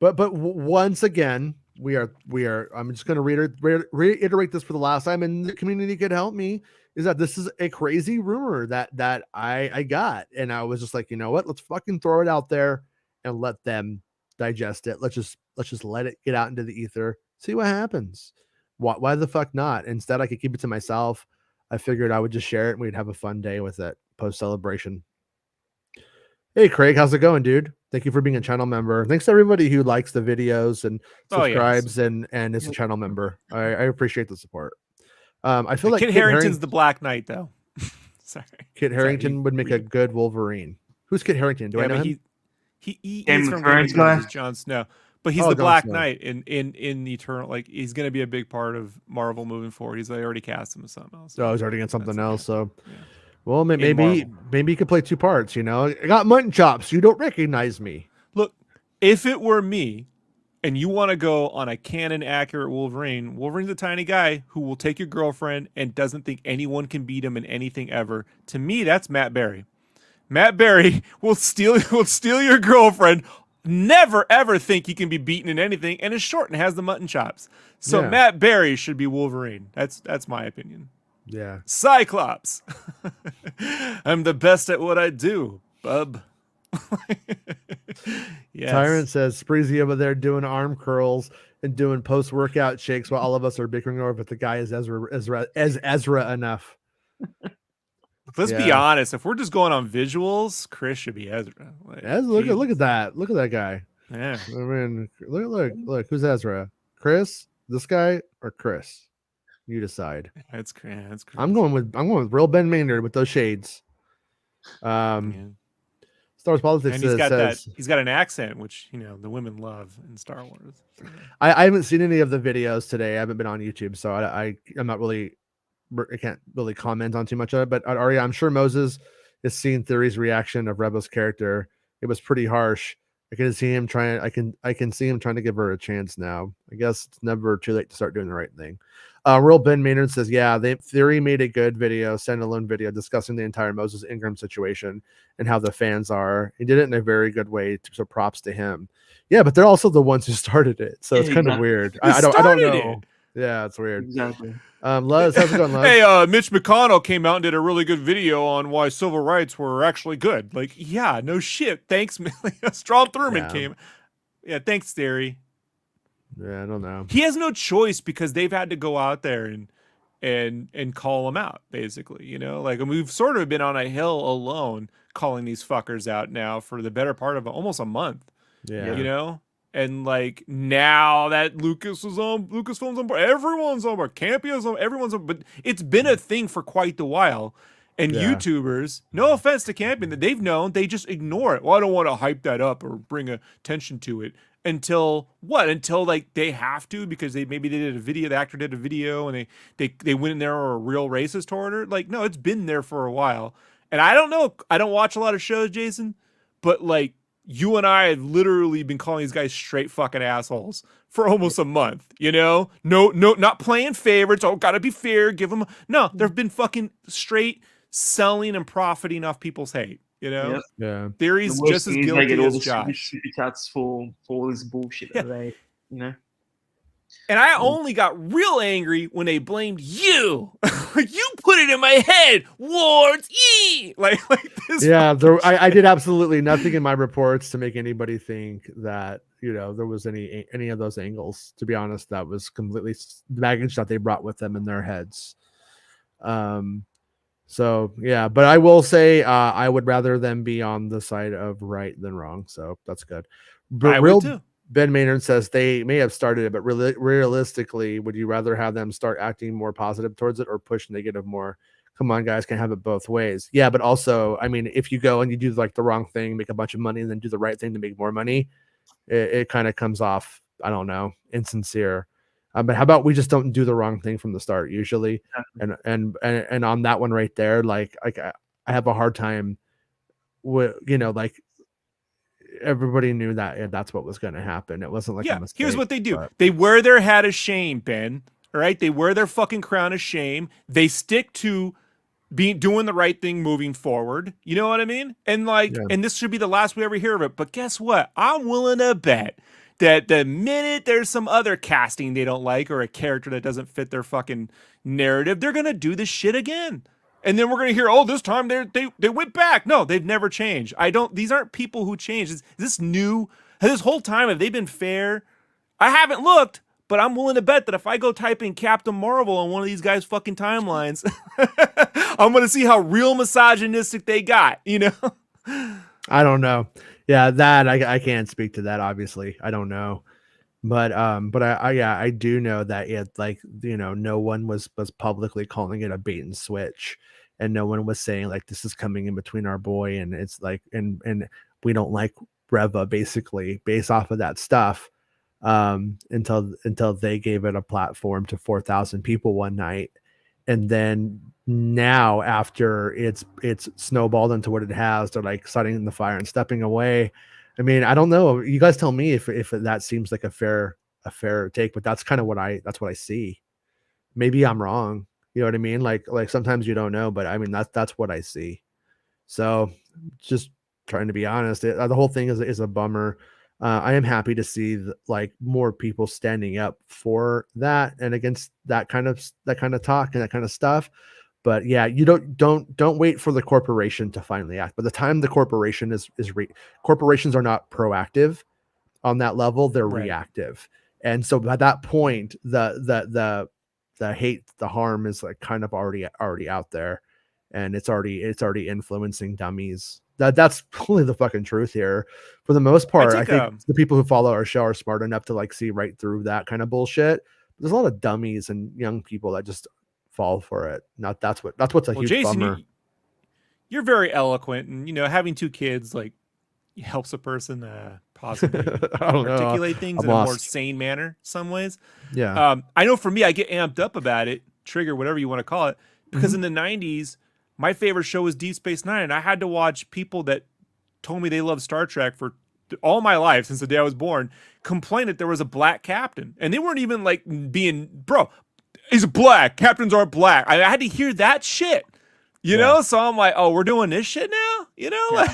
Speaker 2: But once again, we are. I'm just going to reiterate this for the last time, and the community could help me. Is that this is a crazy rumor that I got, and I was just like, you know what? Let's fucking throw it out there and let them digest it. Let's just let it get out into the ether, see what happens. Why the fuck not? Instead, I could keep it to myself. I figured I would just share it and we'd have a fun day with it post celebration. Hey, Craig, how's it going, dude? Thank you for being a channel member. Thanks to everybody who likes the videos and subscribes and is a channel member. I appreciate the support. I feel like
Speaker 3: Kit Harington's the Black Knight, though. Sorry,
Speaker 2: Kit Harington would make a good Wolverine. Who's Kit Harington? Do I know him?
Speaker 3: He's from Game of Thrones, Jon Snow, but he's the Black Knight in Eternal. Like, he's going to be a big part of Marvel moving forward. They already cast him as something else.
Speaker 2: Oh, he's already in something else. So, well, maybe he could play two parts. You know, I got mutton chops. You don't recognize me.
Speaker 3: Look, if it were me, and you want to go on a canon accurate Wolverine, Wolverine's a tiny guy who will take your girlfriend and doesn't think anyone can beat him in anything ever. To me, that's Matt Berry. Matt Berry will steal your girlfriend, never ever think he can be beaten in anything, and is short and has the mutton chops. So Matt Berry should be Wolverine. That's my opinion.
Speaker 2: Yeah.
Speaker 3: Cyclops. I'm the best at what I do, bub. Yes.
Speaker 2: Tyrant says Spreezy over there doing arm curls and doing post-workout shakes while all of us are bickering over if the guy is Ezra enough.
Speaker 3: Let's be honest. If we're just going on visuals, Chris should be Ezra.
Speaker 2: Look at that. Look at that guy.
Speaker 3: Yeah.
Speaker 2: I mean, look. Who's Ezra? Chris? This guy or Chris? You decide.
Speaker 3: That's Chris.
Speaker 2: I'm going with real Ben Maynard with those shades. Star Wars Politics
Speaker 3: and he's got an accent, which the women love in Star Wars.
Speaker 2: I haven't seen any of the videos today. I haven't been on YouTube, so I'm not really. I can't really comment on too much of it. But Arya, I'm sure Moses has seen Theory's reaction of Rebel's character. It was pretty harsh. I can see him trying. I can see him trying to give her a chance now. I guess it's never too late to start doing the right thing. Real Ben Maynard says, Theory made a good video, standalone video discussing the entire Moses Ingram situation and how the fans are. He did it in a very good way. So props to him. Yeah, but they're also the ones who started it, so it's kind of weird. I don't know. Yeah, it's weird.
Speaker 4: Exactly.
Speaker 2: Luz, how's it going, Luz?
Speaker 3: Hey, Mitch McConnell came out and did a really good video on why civil rights were actually good. Like, yeah, no shit. Thanks, Strom Thurmond came. Yeah, thanks, Theory.
Speaker 2: Yeah, I don't know.
Speaker 3: He has no choice because they've had to go out there and call him out, basically. Like, and we've sort of been on a hill alone calling these fuckers out now for the better part of almost a month.
Speaker 2: Yeah.
Speaker 3: And like now that Lucasfilm's on board, everyone's on board. Campio's on, everyone's on, but it's been a thing for quite a while. And YouTubers, no offense to Campion, that they've known, they just ignore it. Well, I don't want to hype that up or bring attention to it until like they have to, because maybe they did a video, the actor did a video, and they went in there or a real racist toward her. Like, no, it's been there for a while. And I don't know, I don't watch a lot of shows, Jason, but like, you and I have literally been calling these guys straight fucking assholes for almost a month, No, not playing favorites. Oh, gotta be fair. Give them. No, they've been fucking straight selling and profiting off people's hate,
Speaker 4: Yep.
Speaker 2: Yeah.
Speaker 3: Theory's just as guilty as Josh.
Speaker 4: For all this bullshit that they,
Speaker 3: And I only got real angry when they blamed you. You put it in my head, Wards. Like this.
Speaker 2: Yeah, I did absolutely nothing in my reports to make anybody think that there was any of those angles. To be honest, that was completely baggage that they brought with them in their heads. So yeah, but I will say I would rather them be on the side of right than wrong. So that's good. But
Speaker 3: I would too.
Speaker 2: Ben Maynard says they may have started it, but realistically, would you rather have them start acting more positive towards it or push negative more? Come on, guys, can't have it both ways. Yeah, but also, I mean, if you go and you do like the wrong thing, make a bunch of money, and then do the right thing to make more money, it kind of comes off, I don't know, insincere. But how about we just don't do the wrong thing from the start usually? And on that one right there, like I have a hard time with, like, everybody knew that that's what was going to happen. It wasn't like a mistake.
Speaker 3: Here's what they do. They wear their hat of shame, Ben. All right? They wear their fucking crown of shame. They stick to doing the right thing moving forward. You know what I mean? And like, and this should be the last we ever hear of it. But guess what? I'm willing to bet that the minute there's some other casting they don't like or a character that doesn't fit their fucking narrative, they're going to do this shit again. And then we're going to hear, oh, this time they went back. No, they've never changed. These aren't people who change. Is this new? This whole time, have they been fair? I haven't looked, but I'm willing to bet that if I go type in Captain Marvel on one of these guys' fucking timelines, I'm gonna see how real misogynistic they got, you know?
Speaker 2: I don't know. Yeah, that I can't speak to that. Obviously, I don't know. But I do know that it, like, you know, no one was publicly calling it a bait and switch, and no one was saying like this is coming in between our boy, and it's like, and we don't like Reva, basically based off of that stuff, until they gave it a platform to 4,000 people one night, and then now after it's snowballed into what it has, they're like setting the fire and stepping away. I mean, I don't know. You guys tell me if that seems like a fair take, but that's kind of what I see. Maybe I'm wrong. You know what I mean? Like sometimes you don't know, but I mean that's what I see. So just trying to be honest, the whole thing is a bummer. I am happy to see like more people standing up for that and against that kind of talk and that kind of stuff. But yeah, you don't wait for the corporation to finally act. By the time the corporation corporations are not proactive on that level, they're reactive. And so by that point, the hate, the harm is like kind of already out there, and it's already influencing dummies. That's really the fucking truth here. For the most part, I think the people who follow our show are smart enough to like see right through that kind of bullshit. There's a lot of dummies and young people that just fall for it. That's what's a huge
Speaker 3: Jason,
Speaker 2: bummer.
Speaker 3: You're very eloquent, and you know, having 2 kids like helps a person possibly articulate things in a more sane manner some ways.
Speaker 2: Yeah.
Speaker 3: I know for me, I get amped up about it, trigger, whatever you want to call it, because in the 90s, my favorite show was Deep Space Nine, and I had to watch people that told me they loved Star Trek for all my life since the day I was born complain that there was a black captain, and they weren't even like being, bro, he's black, captains aren't black. I had to hear that shit. You know, so I'm like, oh, we're doing this shit now? You know,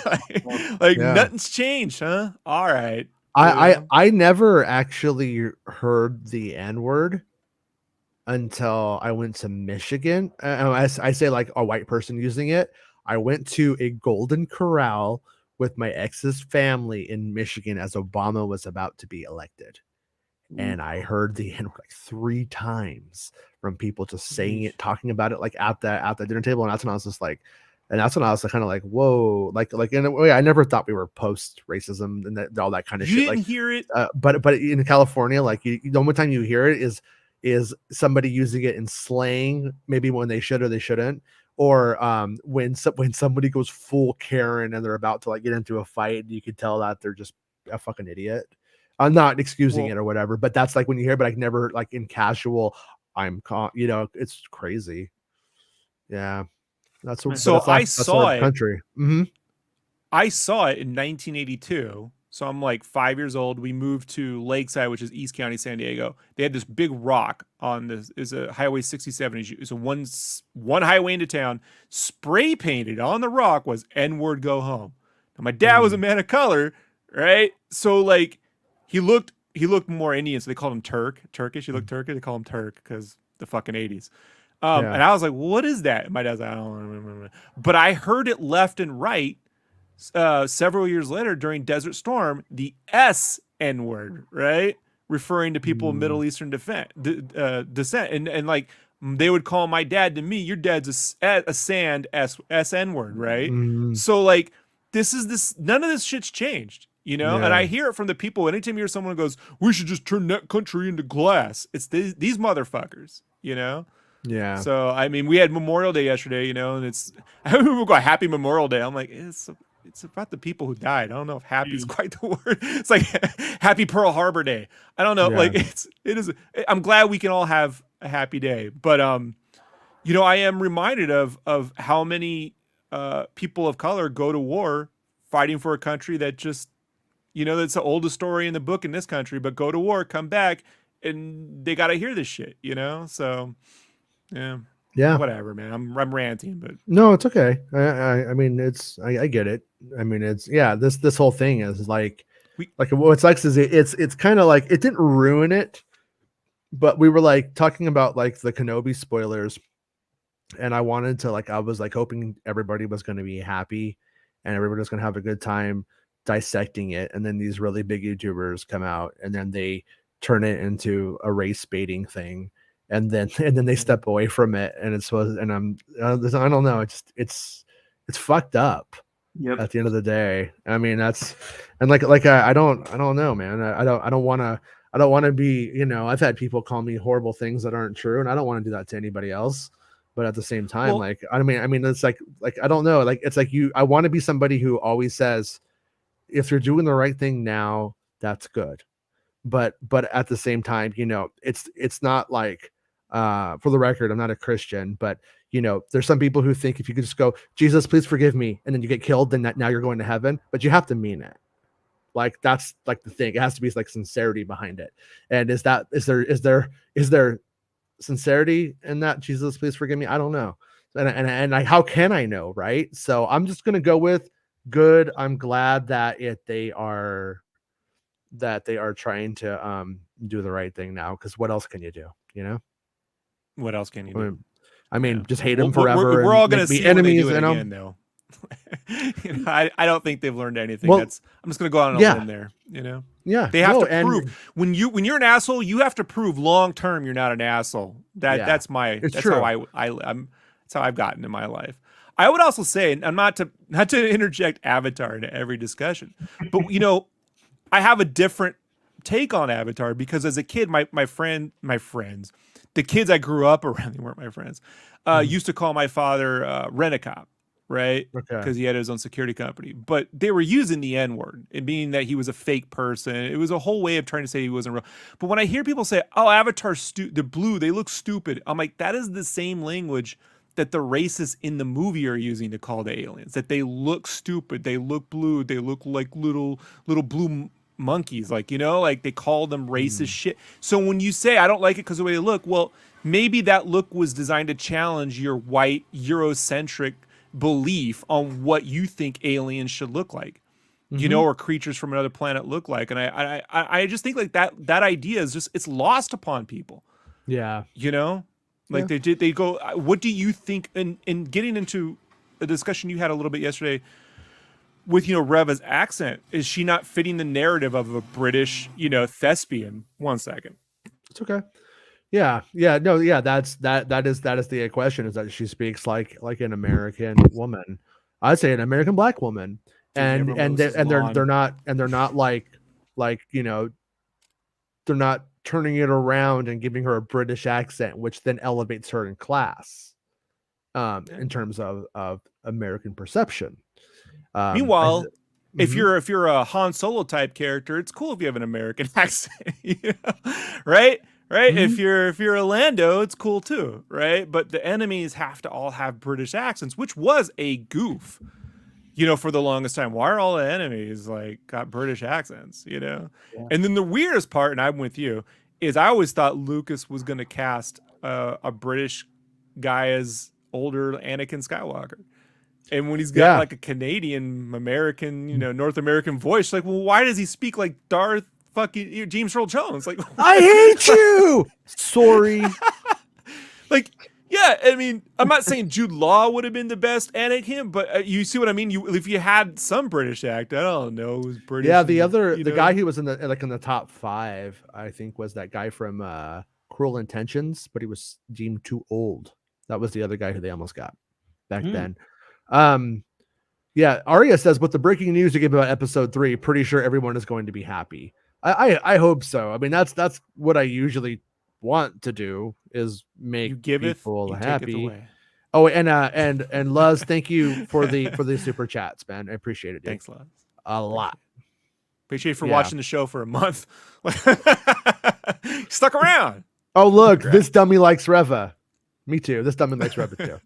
Speaker 3: nothing's changed, huh? All right.
Speaker 2: I never actually heard the N-word until I went to Michigan. I say like a white person using it. I went to a Golden Corral with my ex's family in Michigan as Obama was about to be elected. And I heard the N-word like 3 times from people just saying it, talking about it like at the dinner table. And that's when I was just like, and that's when I was kind of like, whoa, like in a way, I never thought we were post racism and all that kind of shit.
Speaker 3: You didn't hear it,
Speaker 2: but in California, like the only time you hear it is somebody using it in slang, maybe when they should or they shouldn't, or when somebody goes full Karen and they're about to like get into a fight, you could tell that they're just a fucking idiot. I'm not excusing it or whatever, but that's like when you hear, but I never like in casual. You know, it's crazy. Yeah, that's what.
Speaker 3: So I saw it.
Speaker 2: Country.
Speaker 3: I saw it in 1982. So I'm like 5 years old. We moved to Lakeside, which is East County, San Diego. They had this big rock on this. Is a Highway 67. It's a one highway into town. Spray painted on the rock was N-word go home. Now my dad was a man of color, right? So like. He looked more Indian, so they called him Turkish. He looked Turkish. They call him Turk because the fucking 80s. And I was like, what is that? And my dad's like, I don't remember. But I heard it left and right several years later during Desert Storm, the N-word, right? Referring to people of Middle Eastern descent. And like, they would call my dad to me, your dad's a sand N-word, right? So like, none of this shit's changed. You know, and I hear it from the people. Anytime you hear someone who goes, we should just turn that country into glass. It's these motherfuckers, you know?
Speaker 2: Yeah.
Speaker 3: So, I mean, we had Memorial Day yesterday, you know, and I heard people go, Happy Memorial Day. I'm like, it's about the people who died. I don't know if happy is quite the word. It's like Happy Pearl Harbor Day. I don't know. Like, it is. I'm glad we can all have a happy day. But, you know, I am reminded of how many people of color go to war fighting for a country that just, you know, that's the oldest story in the book in this country, but go to war, come back, and they got to hear this shit, you know? So, yeah, whatever, man. I'm ranting, but
Speaker 2: no, it's okay. I mean, I get it. I mean, this whole thing is like what sucks is it's kind of like it didn't ruin it, but we were like talking about like the Kenobi spoilers, and I wanted to I was like hoping everybody was going to be happy and everybody was going to have a good time dissecting it, and then these really big YouTubers come out and then they turn it into a race baiting thing, and then they step away from it, and it's supposed. And I don't know. It's fucked up.
Speaker 4: Yep.
Speaker 2: At the end of the day, I mean that's, and I don't know, man. I don't want to be, you know, I've had people call me horrible things that aren't true, and I don't want to do that to anybody else. But at the same time,
Speaker 3: Well,
Speaker 2: I mean, it's like I don't know, like it's like I want to be somebody who always says, if you're doing the right thing now, that's good. But at the same time, you know, it's not like, for the record, I'm not a Christian, but you know, there's some people who think if you could just go, Jesus, please forgive me, and then you get killed, then now you're going to heaven. But you have to mean it. Like that's like the thing. It has to be like sincerity behind it. And is there sincerity in that? Jesus, please forgive me. I don't know. And how can I know, right? So I'm just gonna go with good. I'm glad that they are trying to do the right thing now, because what else can you do? You know?
Speaker 3: What else can you do?
Speaker 2: I mean,
Speaker 3: Yeah.
Speaker 2: just hate them forever.
Speaker 3: We're all going to see enemies,
Speaker 2: when they do it
Speaker 3: again, though. You know, I don't think they've learned anything.
Speaker 2: Well,
Speaker 3: I'm just going to go out on a limb there. You know,
Speaker 2: yeah,
Speaker 3: they have to prove when you're an asshole, you have to prove long term you're not an asshole. That's
Speaker 2: true.
Speaker 3: how that's how I've gotten in my life. I would also say, and I'm not to interject Avatar into every discussion, but you know, I have a different take on Avatar because as a kid, my friends. The kids I grew up around, they weren't my friends, used to call my father Rent-A-Cop, right? Because he had his own security company. But they were using the N-word, it meaning that he was a fake person. It was a whole way of trying to say he wasn't real. But when I hear people say, oh, Avatar's the blue, they look stupid, I'm like, that is the same language that the racists in the movie are using to call the aliens. That they look stupid, they look blue, they look like little blue monkeys, like, you know, like they call them racist shit. So when you say I don't like it because of the way they look, well, maybe that look was designed to challenge your white Eurocentric belief on what you think aliens should look like, you know, or creatures from another planet look like. And I just think like that idea is just, it's lost upon people.
Speaker 2: Yeah,
Speaker 3: you know, like they go, what do you think? In getting into a discussion you had a little bit yesterday with, you know, Reva's accent, is she not fitting the narrative of a British, you know, thespian? 1 second.
Speaker 2: It's okay. Yeah. No, yeah, that is the question, is that she speaks like an American woman. I'd say an American black woman. And they're not like, you know, they're not turning it around and giving her a British accent, which then elevates her in class, in terms of American perception.
Speaker 3: Meanwhile, if you're a Han Solo type character, it's cool if you have an American accent, you know? right? If you're a Lando, it's cool too, right? But the enemies have to all have British accents, which was a goof, you know, for the longest time. Why are all the enemies like got British accents, you know? Yeah. And then the weirdest part, and I'm with you, is I always thought Lucas was going to cast a British guy as older Anakin Skywalker. And when he's got like a Canadian American, you know, North American voice, like, well, why does he speak like Darth fucking James Earl Jones? Like,
Speaker 2: I hate you. Sorry.
Speaker 3: Like, yeah, I mean, I'm not saying Jude Law would have been the best Anakin, but you see what I mean. If you had some British actor, I don't know, it was British.
Speaker 2: Yeah, the guy who was in the top 5, I think, was that guy from Cruel Intentions, but he was deemed too old. That was the other guy who they almost got back then. Yeah, Arya says, with the breaking news to give about episode 3, pretty sure everyone is going to be happy. I hope so. I mean, that's what I usually want to do, is make people happy. Oh, and Luz, thank you for the super chats, man. I appreciate it, dude.
Speaker 3: Thanks, Luz.
Speaker 2: A lot.
Speaker 3: Appreciate it for watching the show for a month. Stuck around.
Speaker 2: Oh, look, this dummy likes Reva. Me too. This dummy likes Reva too.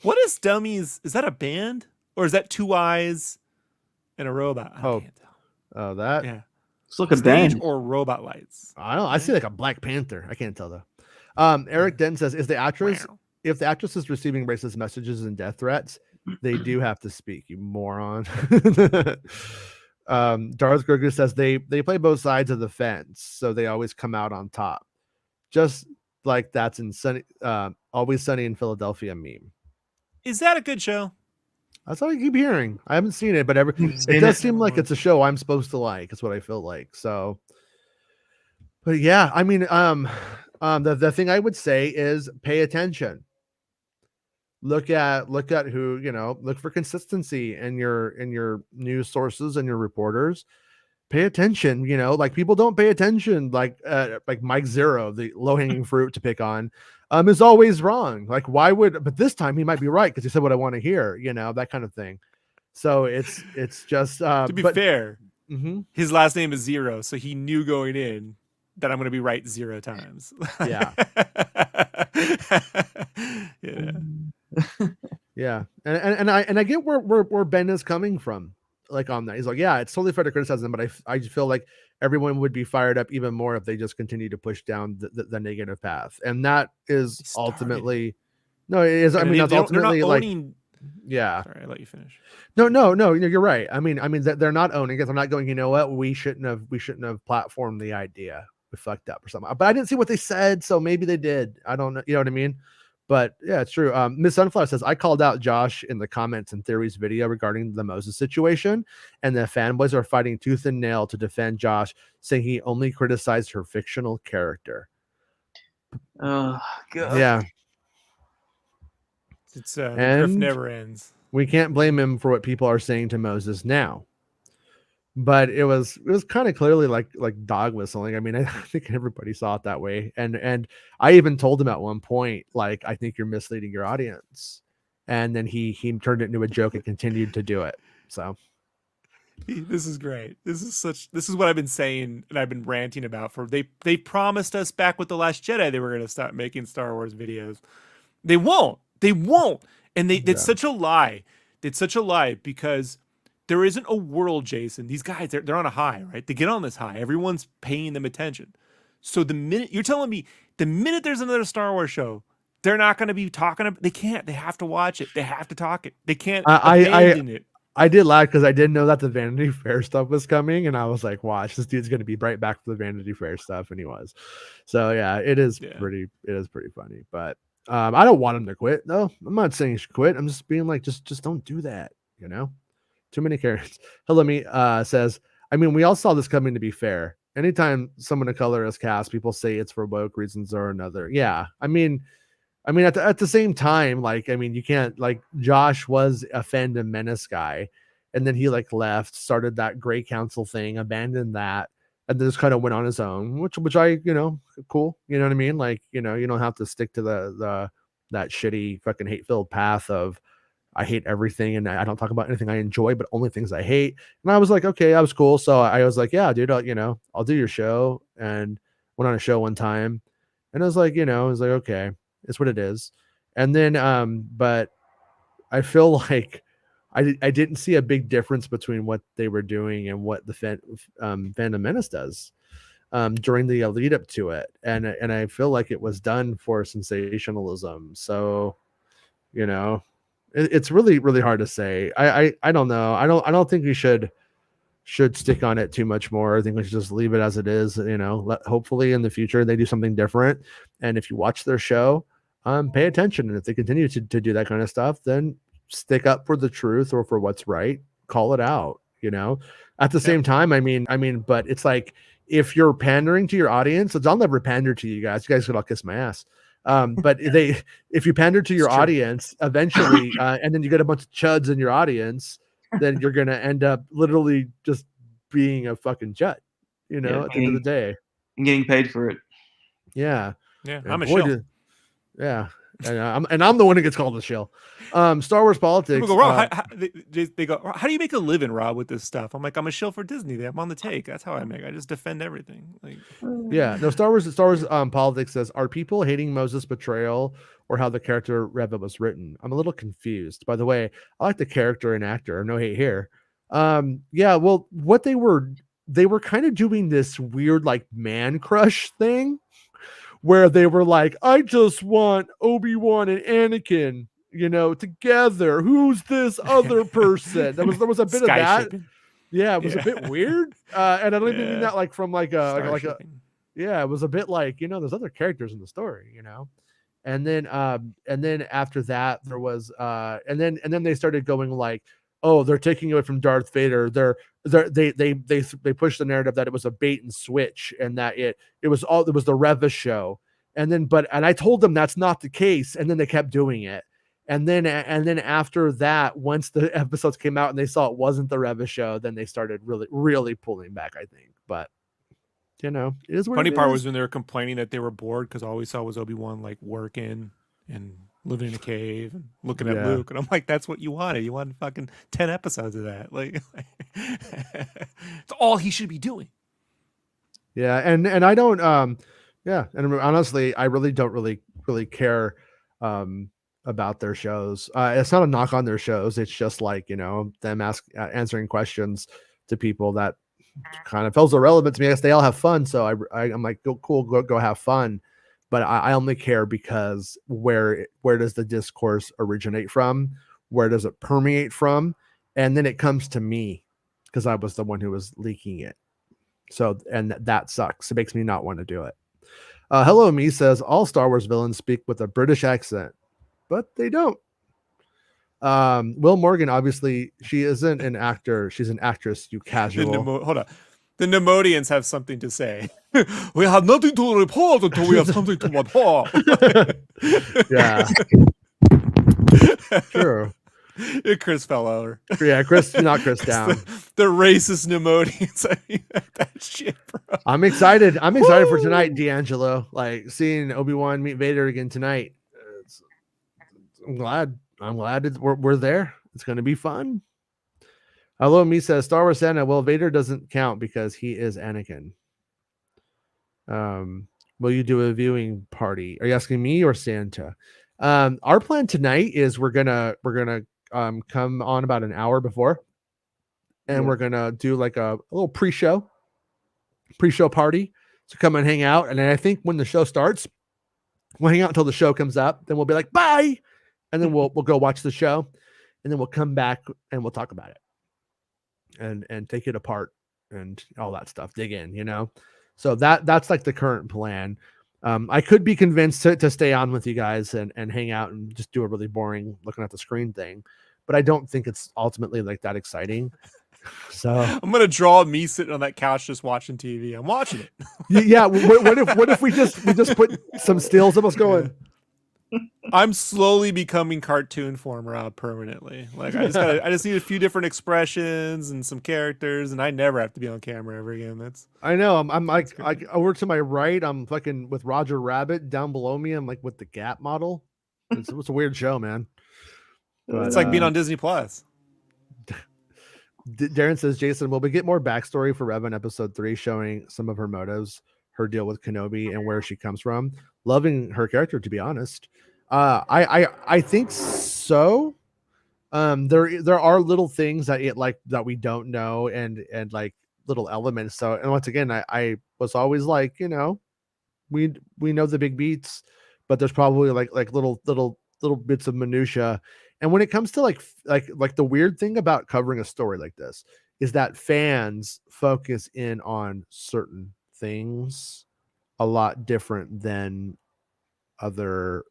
Speaker 3: What is Dummies? Is that a band, or is that 2 eyes and a robot? I can't tell.
Speaker 2: Oh, that?
Speaker 3: Yeah.
Speaker 4: It's like a band
Speaker 3: or robot lights.
Speaker 2: I don't know. I see like a Black Panther. I can't tell though. Eric Den says, if the actress is receiving racist messages and death threats, they do have to speak, you moron. Darth Grogu says they play both sides of the fence, so they always come out on top. Just like that's in Always Sunny in Philadelphia meme.
Speaker 3: Is that a good show?
Speaker 2: That's what I keep hearing. I haven't seen it, but it does seem like it's a show I'm supposed to like. It's what I feel like. So But yeah, I mean, the thing I would say is pay attention. Look at who, look for consistency in your news sources and your reporters. Pay attention, like people don't pay attention, like Mike Zero, the low-hanging fruit to pick on, is always wrong. Like, why would, but this time he might be right because he said what I want to hear, that kind of thing. So it's just
Speaker 3: To be fair,
Speaker 2: mhm.
Speaker 3: his last name is Zero, so he knew going in that I'm going to be right 0 times.
Speaker 2: Yeah.
Speaker 3: Yeah.
Speaker 2: Yeah, and I get where Ben is coming from, like on that. He's like, yeah, it's totally fair to criticize them, but I feel like everyone would be fired up even more if they just continue to push down the negative path, and that is ultimately no, it is. I mean, that's ultimately like, yeah.
Speaker 3: Sorry, I let you finish.
Speaker 2: No, you're right. I mean that they're not owning it. They're not going, you know what, we shouldn't have platformed the idea. We fucked up or something. But I didn't see what they said, so maybe they did. I don't know. You know what I mean? But yeah, it's true. Miss Sunflower says, I called out Josh in the comments and theories video regarding the Moses situation, and the fanboys are fighting tooth and nail to defend Josh, saying he only criticized her fictional character.
Speaker 4: Oh God.
Speaker 2: Yeah.
Speaker 3: It's the grift never ends.
Speaker 2: We can't blame him for what people are saying to Moses now. But it was kind of clearly like dog whistling. I mean, I think everybody saw it that way. And I even told him at one point, like, I think you're misleading your audience. And then he turned it into a joke and continued to do it. So
Speaker 3: this is great. This is what I've been saying and I've been ranting about for they promised us back with The Last Jedi they were going to stop making Star Wars videos. They won't. And it's such a lie. It's such a lie because there isn't a world, Jason. These guys, they're on a high, right? They get on this high. Everyone's paying them attention. So the minute you're telling me, the minute there's another Star Wars show, they're not going to be talking about. They can't. They have to watch it. They have to talk it. They can't abandon it.
Speaker 2: I did laugh because I didn't know that the Vanity Fair stuff was coming, and I was like, "Watch, this dude's going to be right back to the Vanity Fair stuff," and he was. So yeah, it is pretty funny. But I don't want him to quit, though. I'm not saying he should quit. I'm just being like, just don't do that, Too many characters. Hello, me says, I mean, we all saw this coming, to be fair. Anytime someone of color is cast, people say it's for woke reasons or another. Yeah. I mean, at the same time, like, I mean, you can't, like, Josh was a Phantom Menace guy, and then he like left, started that Grey Council thing, abandoned that, and then just kind of went on his own, which I, cool. You know what I mean? Like, you don't have to stick to that shitty fucking hate-filled path of, I hate everything and I don't talk about anything I enjoy, but only things I hate. And I was like, okay, that was cool. So I was like, yeah, dude, I'll do your show. And went on a show one time, and I was like, okay, it's what it is. And then, but I feel like I didn't see a big difference between what they were doing and what the Phantom Menace does during the lead up to it. And I feel like it was done for sensationalism. So, it's really, really hard to say. I don't know. I don't think we should stick on it too much more. I think we should just leave it as it is. Hopefully in the future they do something different. And if you watch their show, pay attention. And if they continue to do that kind of stuff, then stick up for the truth or for what's right. Call it out. At the same time, I mean, but it's like, if you're pandering to your audience, I'll never pander to you guys. You guys could all kiss my ass. But if you pander to your audience eventually, and then you get a bunch of chuds in your audience, then you're going to end up literally just being a fucking chud, at the end of the day.
Speaker 4: And getting paid for it.
Speaker 3: Yeah. I'm a
Speaker 2: shill. Yeah. And I'm the one who gets called a shill. Star Wars politics.
Speaker 3: People go, Rob, they go, how do you make a living, Rob, with this stuff? I'm like, I'm a shill for Disney. I'm on the take. That's how I make. I just defend everything. Like,
Speaker 2: yeah, no, Star Wars politics says, are people hating Moses' betrayal or how the character Reva was written? I'm a little confused. By the way, I like the character and actor. No hate here. Yeah, well, what they were kind of doing this weird like man crush thing, where they were like, I just want Obi-Wan and Anakin, together. Who's this other person? There was a bit of that.
Speaker 3: Shipping.
Speaker 2: Yeah, it was a bit weird. And I don't even mean that like from like a yeah, it was a bit like, there's other characters in the story, And then after that there was and then they started going like, oh, they're taking away from Darth Vader. they pushed the narrative that it was a bait and switch, and that it was the Reva show. And then I told them that's not the case, and then they kept doing it. And then after that, once the episodes came out and they saw it wasn't the Reva show, then they started really pulling back, I think. But it is what
Speaker 3: Funny
Speaker 2: it
Speaker 3: part
Speaker 2: is.
Speaker 3: was when they were complaining that they were bored because all we saw was Obi-Wan like working and living in a cave and looking at Luke, and I'm like, that's what you wanted. You wanted fucking 10 episodes of that. Like, it's all he should be doing.
Speaker 2: Yeah, and I don't and honestly, I really don't really care about their shows. It's not a knock on their shows. It's just like, them answering questions to people that kind of feels irrelevant to me. I guess they all have fun, so I'm like, cool, go have fun. But I only care because where does the discourse originate from? Where does it permeate from? And then it comes to me because I was the one who was leaking it. So, and that sucks. It makes me not want to do it. Hello Me says all Star Wars villains speak with a British accent, but they don't. Will Morgan, obviously, she isn't an actor. She's an actress, you casual.
Speaker 3: Hold on. The Nemodians have something to say. We have nothing to report until we have something to report.
Speaker 2: Yeah. True.
Speaker 3: Chris fell over.
Speaker 2: Yeah, Chris, not Chris down.
Speaker 3: The racist Nemodians. I mean, that shit, bro.
Speaker 2: I'm excited. I'm excited for tonight, D'Angelo. Like seeing Obi-Wan meet Vader again tonight. I'm glad we're there. It's going to be fun. Hello, Me says Star Wars Santa. Well, Vader doesn't count because he is Anakin. Will you do a viewing party? Are you asking me or Santa? Our plan tonight is we're gonna come on about an hour before, and we're gonna do like a little pre-show party. So come and hang out, and then I think when the show starts, we'll hang out until the show comes up. Then we'll be like bye, and then we'll go watch the show, and then we'll come back and we'll talk about it. And take it apart and all that stuff, dig in, so that's like the current plan. I could be convinced to stay on with you guys and hang out and just do a really boring looking at the screen thing, but I don't think it's ultimately like that exciting. So
Speaker 3: I'm gonna draw me sitting on that couch just watching TV. I'm watching it.
Speaker 2: Yeah. What if we just put some stills of us going?
Speaker 3: I'm slowly becoming cartoon form around permanently. Like I just need a few different expressions and some characters, and I never have to be on camera ever again.
Speaker 2: I know. I'm like over to my right. I'm fucking with Roger Rabbit. Down below me, I'm like with the Gap model. It's a weird show, man.
Speaker 3: But, it's like being on Disney Plus.
Speaker 2: Darren says, Jason, will we get more backstory for Reva in episode 3, showing some of her motives, her deal with Kenobi, and where she comes from? Loving her character, to be honest. I think so. There are little things that we don't know and like little elements. So, and once again, I was always like, we know the big beats, but there's probably like little bits of minutia. And when it comes to like the weird thing about covering a story like this is that fans focus in on certain things a lot different than other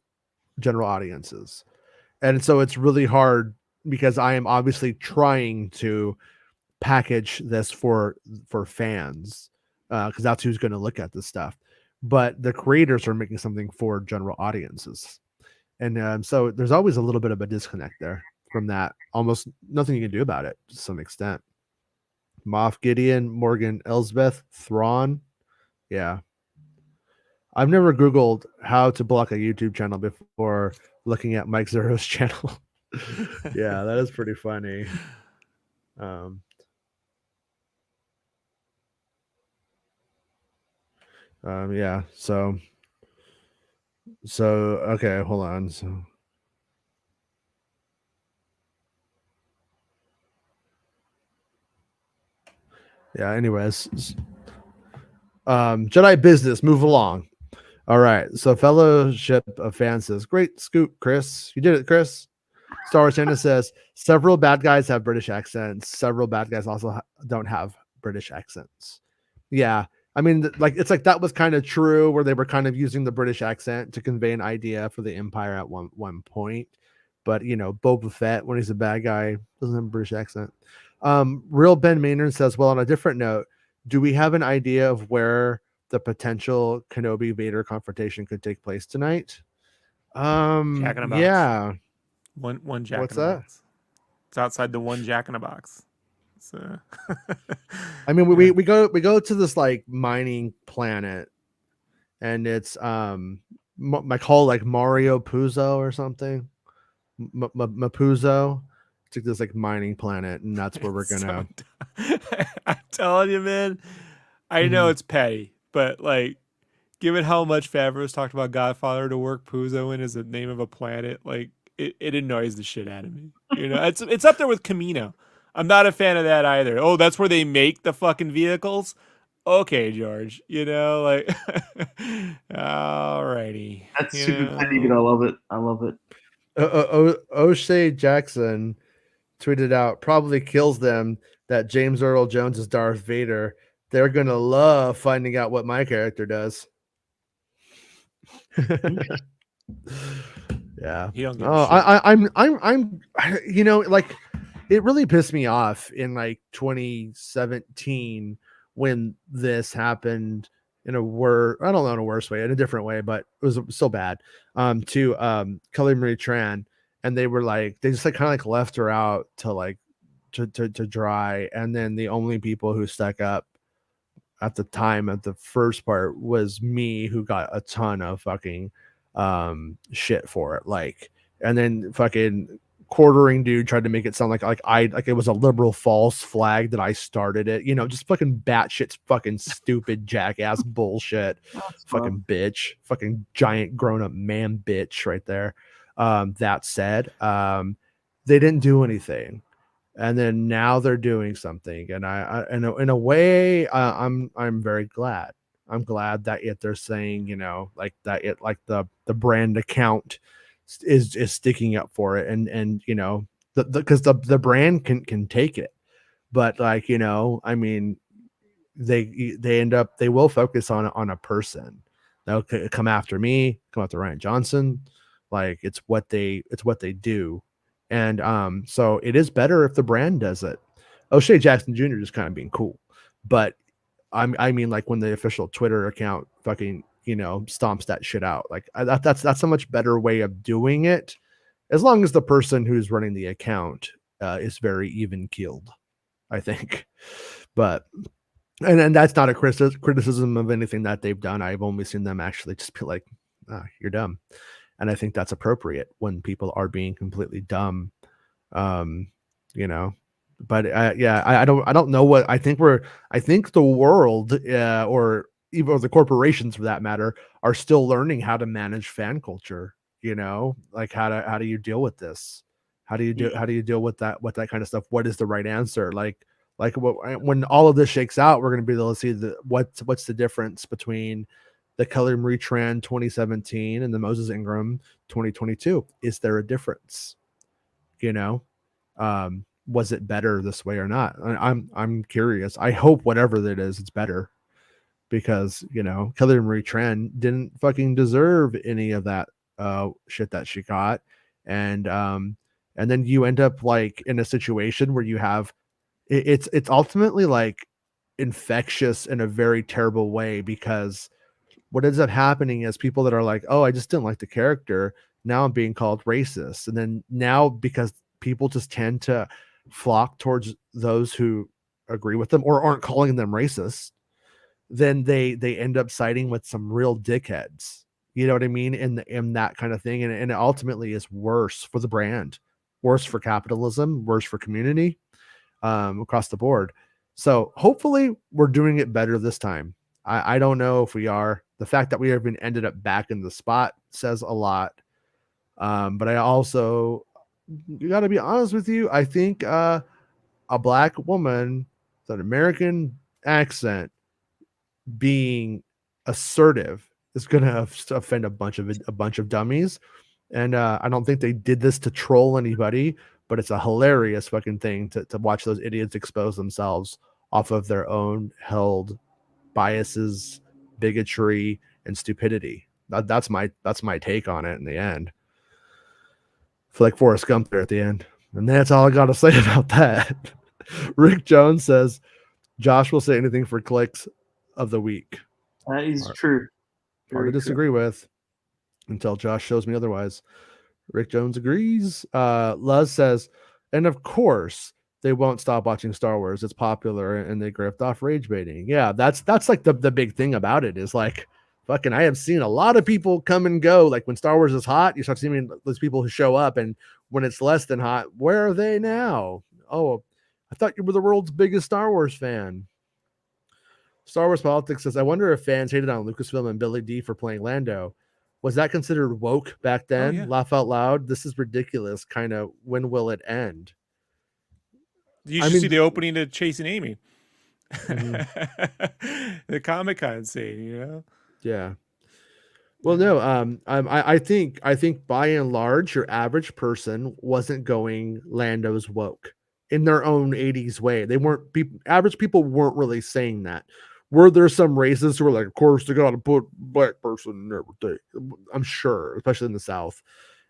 Speaker 2: general audiences. And so it's really hard because I am obviously trying to package this for fans because that's who's going to look at this stuff. But the creators are making something for general audiences. And so there's always a little bit of a disconnect there from that. Almost nothing you can do about it to some extent. Moff Gideon, Morgan Elsbeth, Thrawn. Yeah. I've never Googled how to block a YouTube channel before looking at Mike Zero's channel. Yeah, that is pretty funny. Yeah, so okay, hold on. So yeah, anyways. Jedi business, move along. All right. So Fellowship of Fans says, great scoop, Chris. You did it, Chris. Star Wars Channel says, several bad guys have British accents. Several bad guys also don't have British accents. Yeah. I mean, like it's like that was kind of true where they were kind of using the British accent to convey an idea for the Empire at one point. But, Boba Fett, when he's a bad guy, doesn't have a British accent. Real Ben Maynard says, well, on a different note, do we have an idea of where the potential Kenobi Vader confrontation could take place tonight?
Speaker 3: Jack in a box.
Speaker 2: Yeah.
Speaker 3: One Jack
Speaker 2: What's
Speaker 3: in a
Speaker 2: that?
Speaker 3: box. It's outside the one Jack in a box. So
Speaker 2: I mean, we go to this like mining planet, and it's I call like Mario Puzo or something. Mapuzo. It's like this like mining planet, and that's where we're gonna.
Speaker 3: I'm telling you, man. I know it's petty, but like, given how much Favreau's talked about Godfather, to work Puzo in as the name of a planet, like it annoys the shit out of me. You know, it's up there with Camino. I'm not a fan of that either. Oh, that's where they make the fucking vehicles. Okay, George. You know, like, alrighty.
Speaker 4: That's
Speaker 3: you
Speaker 4: super
Speaker 3: know.
Speaker 4: petty, but I love it. I love it.
Speaker 2: O'Shea Jackson tweeted out, probably kills them that James Earl Jones is Darth Vader. They're gonna love finding out what my character does. Yeah.
Speaker 3: He don't give a shit.
Speaker 2: I'm you know, like it really pissed me off in like 2017 when this happened in a I don't know, in a worse way, in a different way, but it was so bad. To Kelly Marie Tran, and they were like, they just like kind of like left her out to like to dry, and then the only people who stuck up at the time of the first part was me, who got a ton of fucking shit for it, like, and then fucking quartering dude tried to make it sound like it was a liberal false flag that I started it, you know, just fucking batshit fucking stupid jackass bullshit. Fucking bitch, fucking giant grown-up man bitch right there. That said, they didn't do anything, and then now they're doing something, and I in a way, I'm very glad. I'm glad that they're saying, you know, like that like the brand account is sticking up for it, and you know, because the brand can take it, but like, you know, I mean, they will focus on a person. They'll come after me, come after Ryan Johnson, like it's what they do. And so it is better if the brand does it. O'Shea Jackson Jr. is kind of being cool, but I mean, like when the official Twitter account fucking, you know, stomps that shit out, like that's a much better way of doing it, as long as the person who's running the account is very even keeled, I think. But and that's not a criticism of anything that they've done. I've only seen them actually just be like, you're dumb. And I think that's appropriate when people are being completely dumb, you know. But yeah, I don't know what I think the world, or even the corporations for that matter, are still learning how to manage fan culture. You know, like how do you deal with this? How do you deal with that kind of stuff? What is the right answer? Like when all of this shakes out, we're going to be able to see what's the difference between the Kelly Marie Tran 2017 and the Moses Ingram 2022. Is there a difference? You know, was it better this way or not? I'm curious. I hope whatever that is, it's better, because, you know, Kelly Marie Tran didn't fucking deserve any of that shit that she got, and then you end up like in a situation where you have it's ultimately like infectious in a very terrible way, because what ends up happening is people that are like, oh, I just didn't like the character, now I'm being called racist. And then now, because people just tend to flock towards those who agree with them or aren't calling them racist, then they end up siding with some real dickheads. You know what I mean? In that kind of thing. And it ultimately is worse for the brand, worse for capitalism, worse for community, across the board. So hopefully we're doing it better this time. I don't know if we are. The fact that we have been ended up back in the spot says a lot. But I also, you got to be honest with you, I think a black woman with an American accent being assertive is going to offend a bunch of dummies. And I don't think they did this to troll anybody, but it's a hilarious fucking thing to watch those idiots expose themselves off of their own held biases, bigotry, and stupidity. That's my take on it in the end. I feel like Forrest Gump there at the end. And that's all I got to say about that. Rick Jones says Josh will say anything for clicks of the week.
Speaker 4: That is
Speaker 2: Hard-
Speaker 4: true.
Speaker 2: Hard to
Speaker 4: Very true.
Speaker 2: disagree with until Josh shows me otherwise. Rick Jones agrees. Luz says, and of course they won't stop watching Star Wars. It's popular and they grift off rage baiting. Yeah, that's like the big thing about it is like fucking I have seen a lot of people come and go. Like when Star Wars is hot, you start seeing those people who show up, and when it's less than hot, where are they now? Oh, I thought you were the world's biggest Star Wars fan. Star Wars Politics says, I wonder if fans hated on Lucasfilm and Billy D for playing Lando. Was that considered woke back then?
Speaker 3: yeah.
Speaker 2: Laugh out loud. This is ridiculous. Kind of, when will it end?
Speaker 3: You
Speaker 2: I
Speaker 3: should
Speaker 2: mean-
Speaker 3: see the opening to Chasing Amy.
Speaker 2: Mhm.
Speaker 3: The Comic-Con scene, you know?
Speaker 2: Yeah. Well, no, I think by and large, your average person wasn't going Lando's woke in their own 80s way. They weren't average people weren't really saying that. Were there some races who were like, of course they gotta put black person in everything? I'm sure, especially in the South.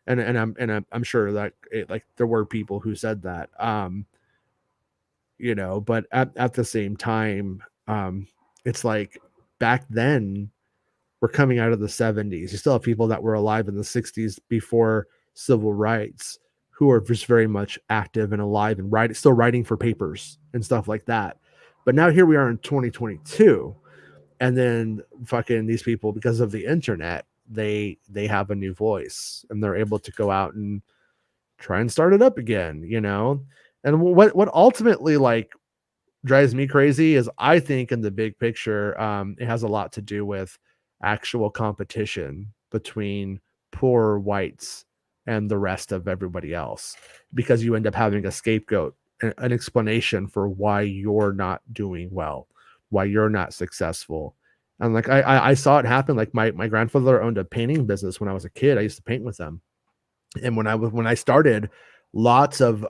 Speaker 2: And I'm sure that like there were people who said that. You know, but at the same time, it's like back then we're coming out of the 70s. You still have people that were alive in the 60s before civil rights who are just very much active and alive and still writing for papers and stuff like that. But now here we are in 2022, and then fucking these people, because of the internet, they have a new voice and they're able to go out and try and start it up again, you know? And what ultimately like drives me crazy is I think in the big picture, it has a lot to do with actual competition between poor whites and the rest of everybody else, because you end up having a scapegoat, an explanation for why you're not doing well, why you're not successful. And like I saw it happen. Like my grandfather owned a painting business when I was a kid. I used to paint with them, and when I started, lots of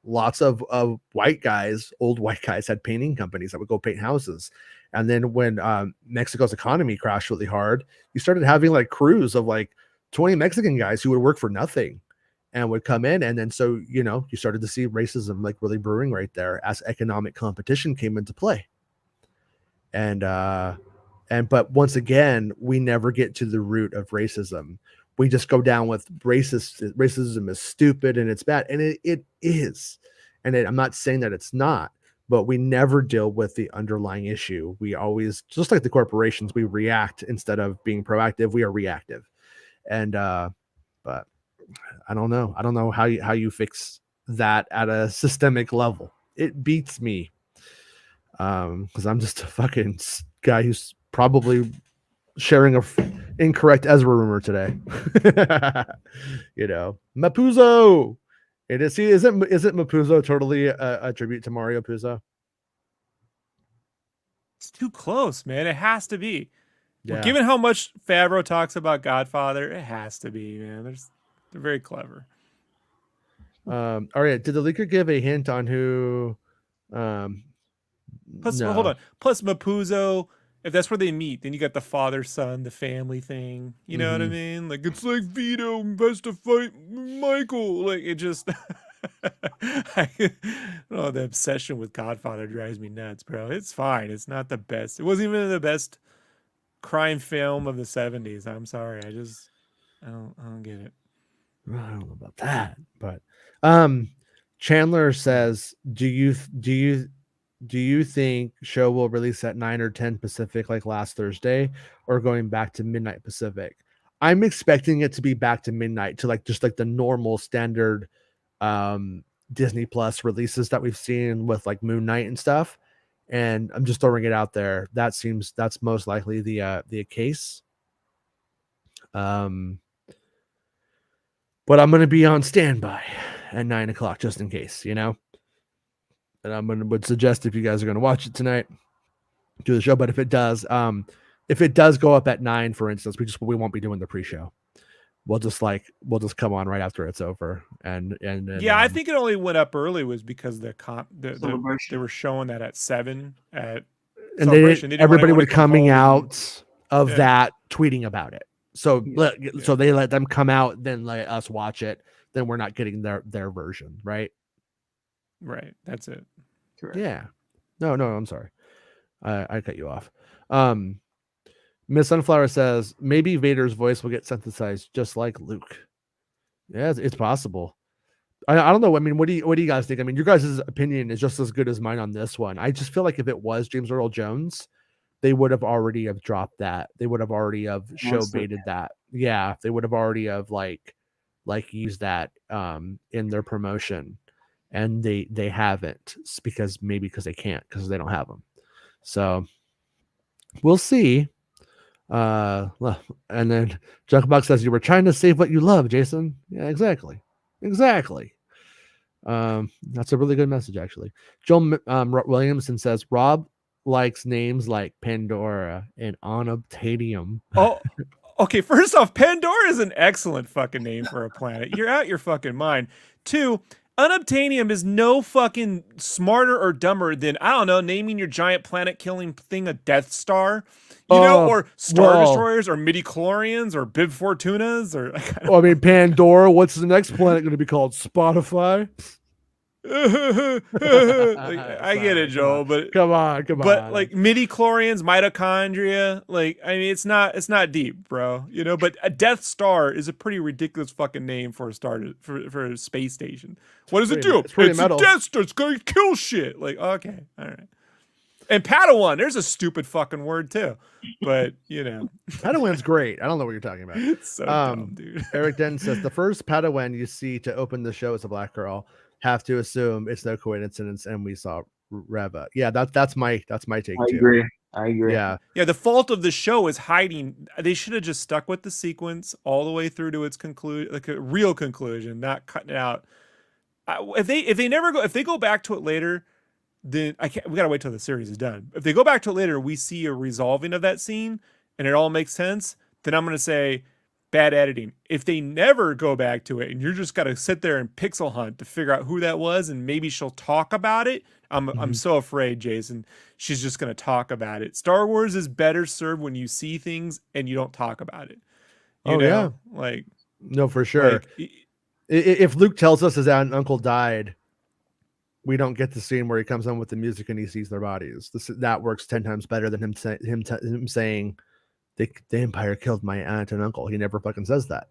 Speaker 2: white guys, old white guys, had painting companies that would go paint houses. And then when Mexico's economy crashed really hard, you started having like crews of like 20 Mexican guys who would work for nothing and would come in. And then so, you know, you started to see racism like really brewing right there as economic competition came into play. But once again, we never get to the root of racism. We just go down with racism is stupid and it's bad. And it is. And I'm not saying that it's not, but we never deal with the underlying issue. We always, just like the corporations, we react instead of being proactive. We are reactive. And, but I don't know. I don't know how you fix that at a systemic level. It beats me. Because I'm just a fucking guy who's probably sharing a incorrect Ezra rumor today. You know, Mapuzo. It is. Isn't Mapuzo totally a tribute to Mario Puzo?
Speaker 3: It's too close, man. It has to be.
Speaker 2: Yeah.
Speaker 3: Well, given how much Favreau talks about Godfather, it has to be, man. They're very clever.
Speaker 2: All right. Did the leaker give a hint on who?
Speaker 3: Plus,
Speaker 2: No.
Speaker 3: hold on. Plus Mapuzo, if that's where they meet, then you got the father son, the family thing. You know what I mean? Like it's like Vito has to fight Michael. Like it just. Oh, the obsession with Godfather drives me nuts, bro. It's fine. It's not the best. It wasn't even the best crime film of the 70s. I'm sorry. I don't get it.
Speaker 2: I don't know about that, but Chandler says, do you think show will release at 9 or 10 Pacific like last Thursday, or going back to midnight Pacific? I'm expecting it to be back to midnight, to like just like the normal standard Disney Plus releases that we've seen with like Moon Knight and stuff. And I'm just throwing it out there. That's most likely the case. But I'm going to be on standby at 9 o'clock just in case, you know. And would suggest, if you guys are going to watch it tonight, do the show. But if it does go up at 9, for instance, we won't be doing the pre-show. We'll just come on right after it's over. And
Speaker 3: yeah, I think it only went up early was because they were showing that at 7 at
Speaker 2: and everybody would coming out of that tweeting about it. So so they let them come out, then let us watch it. Then we're not getting their version, right?
Speaker 3: Right. That's it.
Speaker 4: Correct.
Speaker 2: Yeah. No, I'm sorry. I cut you off. Miss Sunflower says maybe Vader's voice will get synthesized just like Luke. Yeah, it's possible. I don't know. I mean, what do you guys think? I mean, your guys' opinion is just as good as mine on this one. I just feel like if it was James Earl Jones, they would have already have dropped that. They would have already have show baited that. Yeah, they would have already have like used that in their promotion, and they haven't because they can't because they don't have them. So we'll see. And then Junkbox says you were trying to save what you love, Jason. Yeah, exactly. That's a really good message, actually. Joel Williamson says Rob likes names like Pandora and Unobtainium.
Speaker 3: Oh, okay. First off, Pandora is an excellent fucking name for a planet. You're out your fucking mind. Two, Unobtainium is no fucking smarter or dumber than, I don't know, naming your giant planet killing thing a Death Star. Or Star Destroyers or midi-chlorians or Bib Fortunas or
Speaker 2: I mean, Pandora, what's the next planet going to be called? Spotify?
Speaker 3: I get it, Joel, but
Speaker 2: come on.
Speaker 3: But like midi-chlorians, mitochondria, like I mean, it's not deep, bro. But a Death Star is a pretty ridiculous fucking name for a star for a space station. What does it do? It's a Death Star. It's gonna kill shit. Like, okay, all right. And Padawan, there's a stupid fucking word too, but
Speaker 2: Padawan's great. I don't know what you're talking about.
Speaker 3: It's so dumb, dude.
Speaker 2: Eric Den says the first Padawan you see to open the show is a black girl. Have to assume it's no coincidence, and we saw Reva. Yeah, that's my take too.
Speaker 4: I agree.
Speaker 2: Yeah.
Speaker 3: The fault of the show is hiding. They should have just stuck with the sequence all the way through to its conclusion, like a real conclusion, not cutting it out. If they go back to it later, then we gotta wait till the series is done. If they go back to it later, we see a resolving of that scene and it all makes sense, then I'm gonna say bad editing. If they never go back to it and you're just gotta sit there and pixel hunt to figure out who that was and maybe she'll talk about it, I'm so afraid, Jason, she's just gonna talk about it. Star Wars is better served when you see things and you don't talk about it. You know?
Speaker 2: Yeah.
Speaker 3: Like,
Speaker 2: no, for sure. If Luke tells us his aunt and uncle died, we don't get the scene where he comes on with the music and he sees their bodies. That works 10 times better than him saying the Empire killed my aunt and uncle. He never fucking says that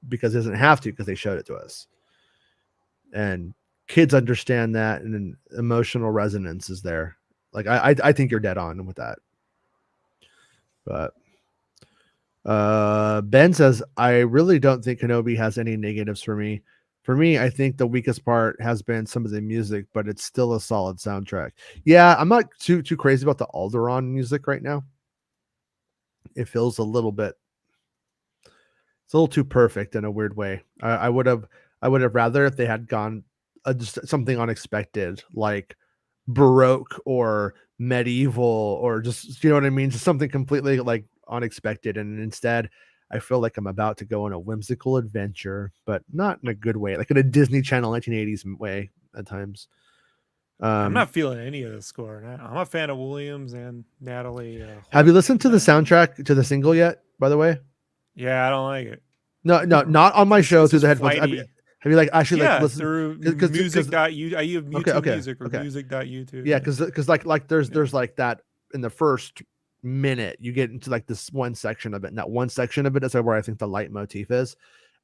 Speaker 2: because he doesn't have to because they showed it to us. And kids understand that, and an emotional resonance is there. Like I think you're dead on with that. But Ben says I really don't think Kenobi has any negatives for me. For me, I think the weakest part has been some of the music, but it's still a solid soundtrack. Yeah, I'm not too crazy about the Alderaan music right now. It feels a little too perfect in a weird way. I would have rather if they had gone just something unexpected, like Baroque or medieval, or just, you know what I mean, just something completely like unexpected. And instead, I feel like I'm about to go on a whimsical adventure, but not in a good way, like in a Disney Channel 1980s way at times.
Speaker 3: I'm not feeling any of the score. I'm a fan of Williams and Natalie.
Speaker 2: Have you listened to the soundtrack to the single yet, by the way?
Speaker 3: Yeah, I don't like it.
Speaker 2: No, not on my show through the headphones. Have you like actually like listened
Speaker 3: through music.u? I use YouTube Music or music.youtube.
Speaker 2: Yeah, because like there's like that in the first minute you get into like this one section of it, and that one section of it is where I think the leitmotif is,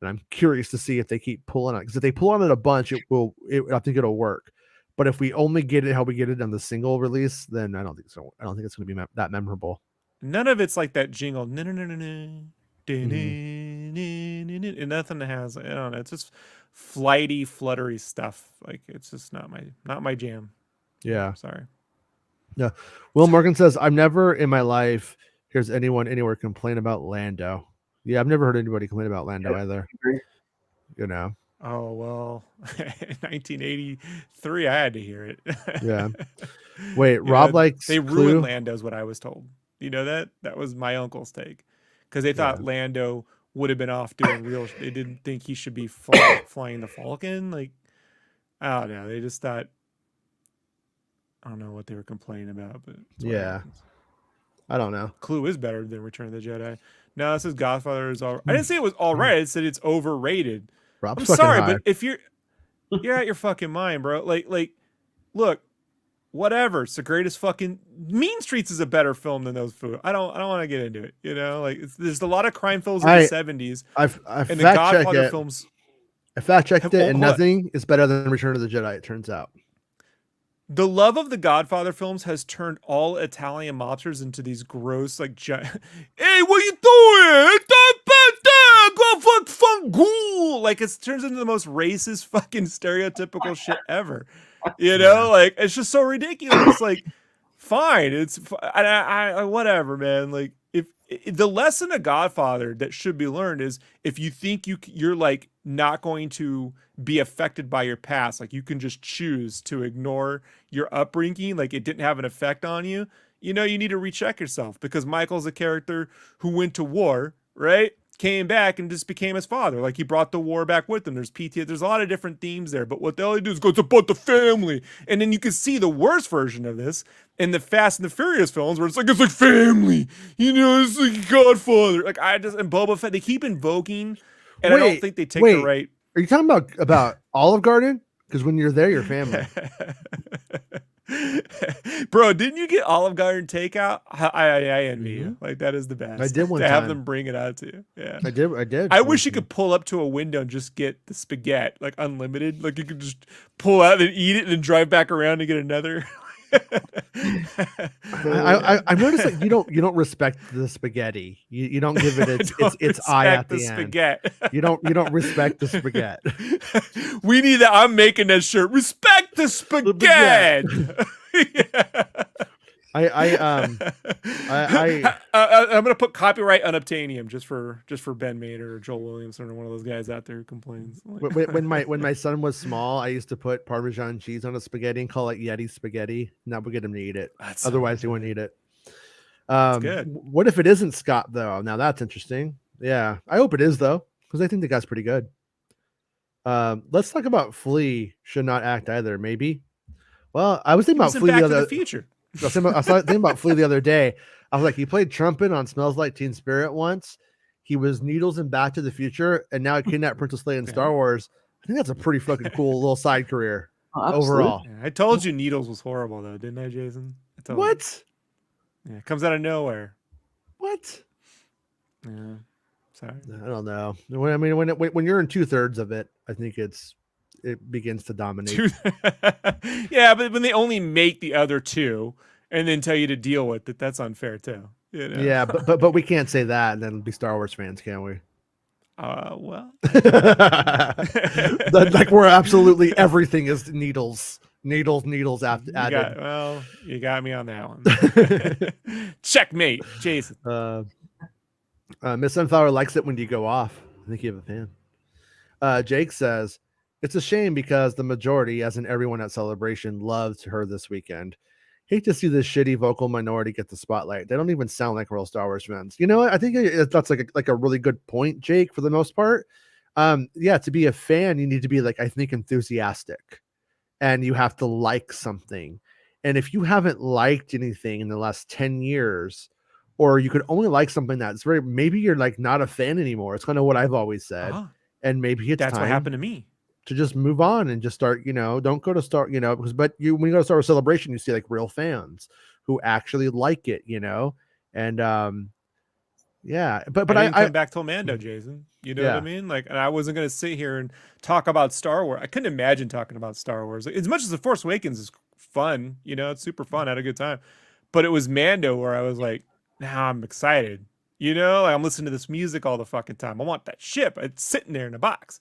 Speaker 2: and I'm curious to see if they keep pulling on it, because if they pull on it a bunch, I think it'll work. But if we only get it how we get it on the single release, then I don't think so. I don't think it's going to be that memorable.
Speaker 3: None of it's like that jingle. No. And nothing has. I don't know. It's just flighty, fluttery stuff. Like, it's just not my jam.
Speaker 2: Yeah.
Speaker 3: Sorry.
Speaker 2: Yeah. Will Morgan says, I've never in my life hears anyone anywhere complain about Lando. Yeah, I've never heard anybody complain about Lando either. You know.
Speaker 3: Oh, well, in 1983, I had to hear it.
Speaker 2: Yeah. Wait, Rob likes
Speaker 3: they ruined Lando's what I was told. You know that? That was my uncle's take. Because they thought Lando would have been off doing real. They didn't think he should be flying the Falcon. Like, I don't know. They just thought, I don't know what they were complaining about, but
Speaker 2: yeah, I don't know.
Speaker 3: Clue is better than Return of the Jedi. No, this is Godfather is all. I didn't say it was all right. I said it's overrated.
Speaker 2: Rob's
Speaker 3: I'm sorry,
Speaker 2: high.
Speaker 3: but if you're You're out your fucking mind, bro. Like, look, whatever. It's the greatest fucking. Mean Streets is a better film than those food. I don't want to get into it. You know, like there's a lot of crime films in the '70s,
Speaker 2: I
Speaker 3: and the
Speaker 2: fact checked
Speaker 3: Godfather
Speaker 2: it.
Speaker 3: films.
Speaker 2: I fact checked it, and
Speaker 3: hold on.
Speaker 2: nothing is better than Return of the Jedi. It turns out.
Speaker 3: The love of the Godfather films has turned all Italian mobsters into these gross, like, giant. Hey, what you doing? Go fuck fungool. Like, it turns into the most racist, fucking stereotypical shit ever. You know, like it's just so ridiculous. Like, fine, it's I whatever, man. Like, if the lesson of Godfather that should be learned is if you think you're like not going to be affected by your past, like you can just choose to ignore your upbringing, like it didn't have an effect on you. You know, you need to recheck yourself because Michael's a character who went to war, right? Came back and just became his father. Like he brought the war back with him. There's PTA. There's a lot of different themes there, but what the hell he do is go, it's about the family. And then you can see the worst version of this in the Fast and the Furious films where it's like family, you know, it's like Godfather. Like and Boba Fett, they keep invoking, and I don't think they take the right.
Speaker 2: Are you talking about Olive Garden? Because when you're there, you're family.
Speaker 3: Bro, didn't you get Olive Garden takeout? I envy you. Like that is the best.
Speaker 2: I did one
Speaker 3: to
Speaker 2: time.
Speaker 3: have them bring it out to you. Yeah,
Speaker 2: I did.
Speaker 3: I wish you could pull up to a window and just get the spaghetti, like unlimited. Like you could just pull out and eat it and then drive back around and get another.
Speaker 2: I noticed that you don't respect the spaghetti. You don't give it its eye at the end. Spaghetti. You don't respect the spaghetti.
Speaker 3: We need that. I'm making that shirt. Respect the spaghetti. I'm gonna put copyright unobtainium just for Ben Mader or Joel Williamson or one of those guys out there who complains.
Speaker 2: When my son was small, I used to put Parmesan cheese on a spaghetti and call it Yeti spaghetti, and that would get him to eat it. Otherwise, he wouldn't eat it.
Speaker 3: Good.
Speaker 2: What if it isn't Scott though? Now that's interesting. Yeah, I hope it is though, because I think the guy's pretty good. Let's talk about Flea. Should not act either. Maybe. Well, I was thinking about Flea the other future. I was thinking about Flea the other day. I was like, he played trumpet on Smells Like Teen Spirit once. He was Needles in Back to the Future, and now he kidnapped Princess Leia in Star Wars. I think that's a pretty fucking cool little side career overall.
Speaker 3: Yeah, I told you Needles was horrible, though, didn't I, Jason?
Speaker 2: What?
Speaker 3: Yeah, it comes out of nowhere.
Speaker 2: What?
Speaker 3: Yeah, sorry.
Speaker 2: I don't know. When you're in 2/3 of it, I think it begins to dominate.
Speaker 3: Yeah, but when they only make the other two and then tell you to deal with it, that's unfair too. You know?
Speaker 2: Yeah, but we can't say that and then be Star Wars fans, can we?
Speaker 3: Well,
Speaker 2: like we're absolutely everything is needles added.
Speaker 3: You got me on that one. Checkmate, Jason.
Speaker 2: Miss Sunflower likes it when you go off. I think you have a fan. Jake says, it's a shame because the majority, as in everyone at Celebration, loved her this weekend. Hate to see this shitty vocal minority get the spotlight. They don't even sound like real Star Wars fans. You know what? I think that's like a really good point, Jake, for the most part. Yeah, to be a fan, you need to be like, I think, enthusiastic. And you have to like something. And if you haven't liked anything in the last 10 years, or you could only like something that's maybe you're like not a fan anymore. It's kind of what I've always said. And maybe it's
Speaker 3: that's
Speaker 2: time
Speaker 3: what happened to me.
Speaker 2: To just move on and just start, don't go to Star, when you go to Star Wars Celebration, you see like real fans who actually like it, and yeah, but I
Speaker 3: come back to Mando, Jason. You know what I mean? Like, and I wasn't going to sit here and talk about Star Wars. I couldn't imagine talking about Star Wars as much as The Force Awakens is fun. It's super fun. I had a good time, but it was Mando where I was like, now I'm excited. Like I'm listening to this music all the fucking time. I want that ship. It's sitting there in a box.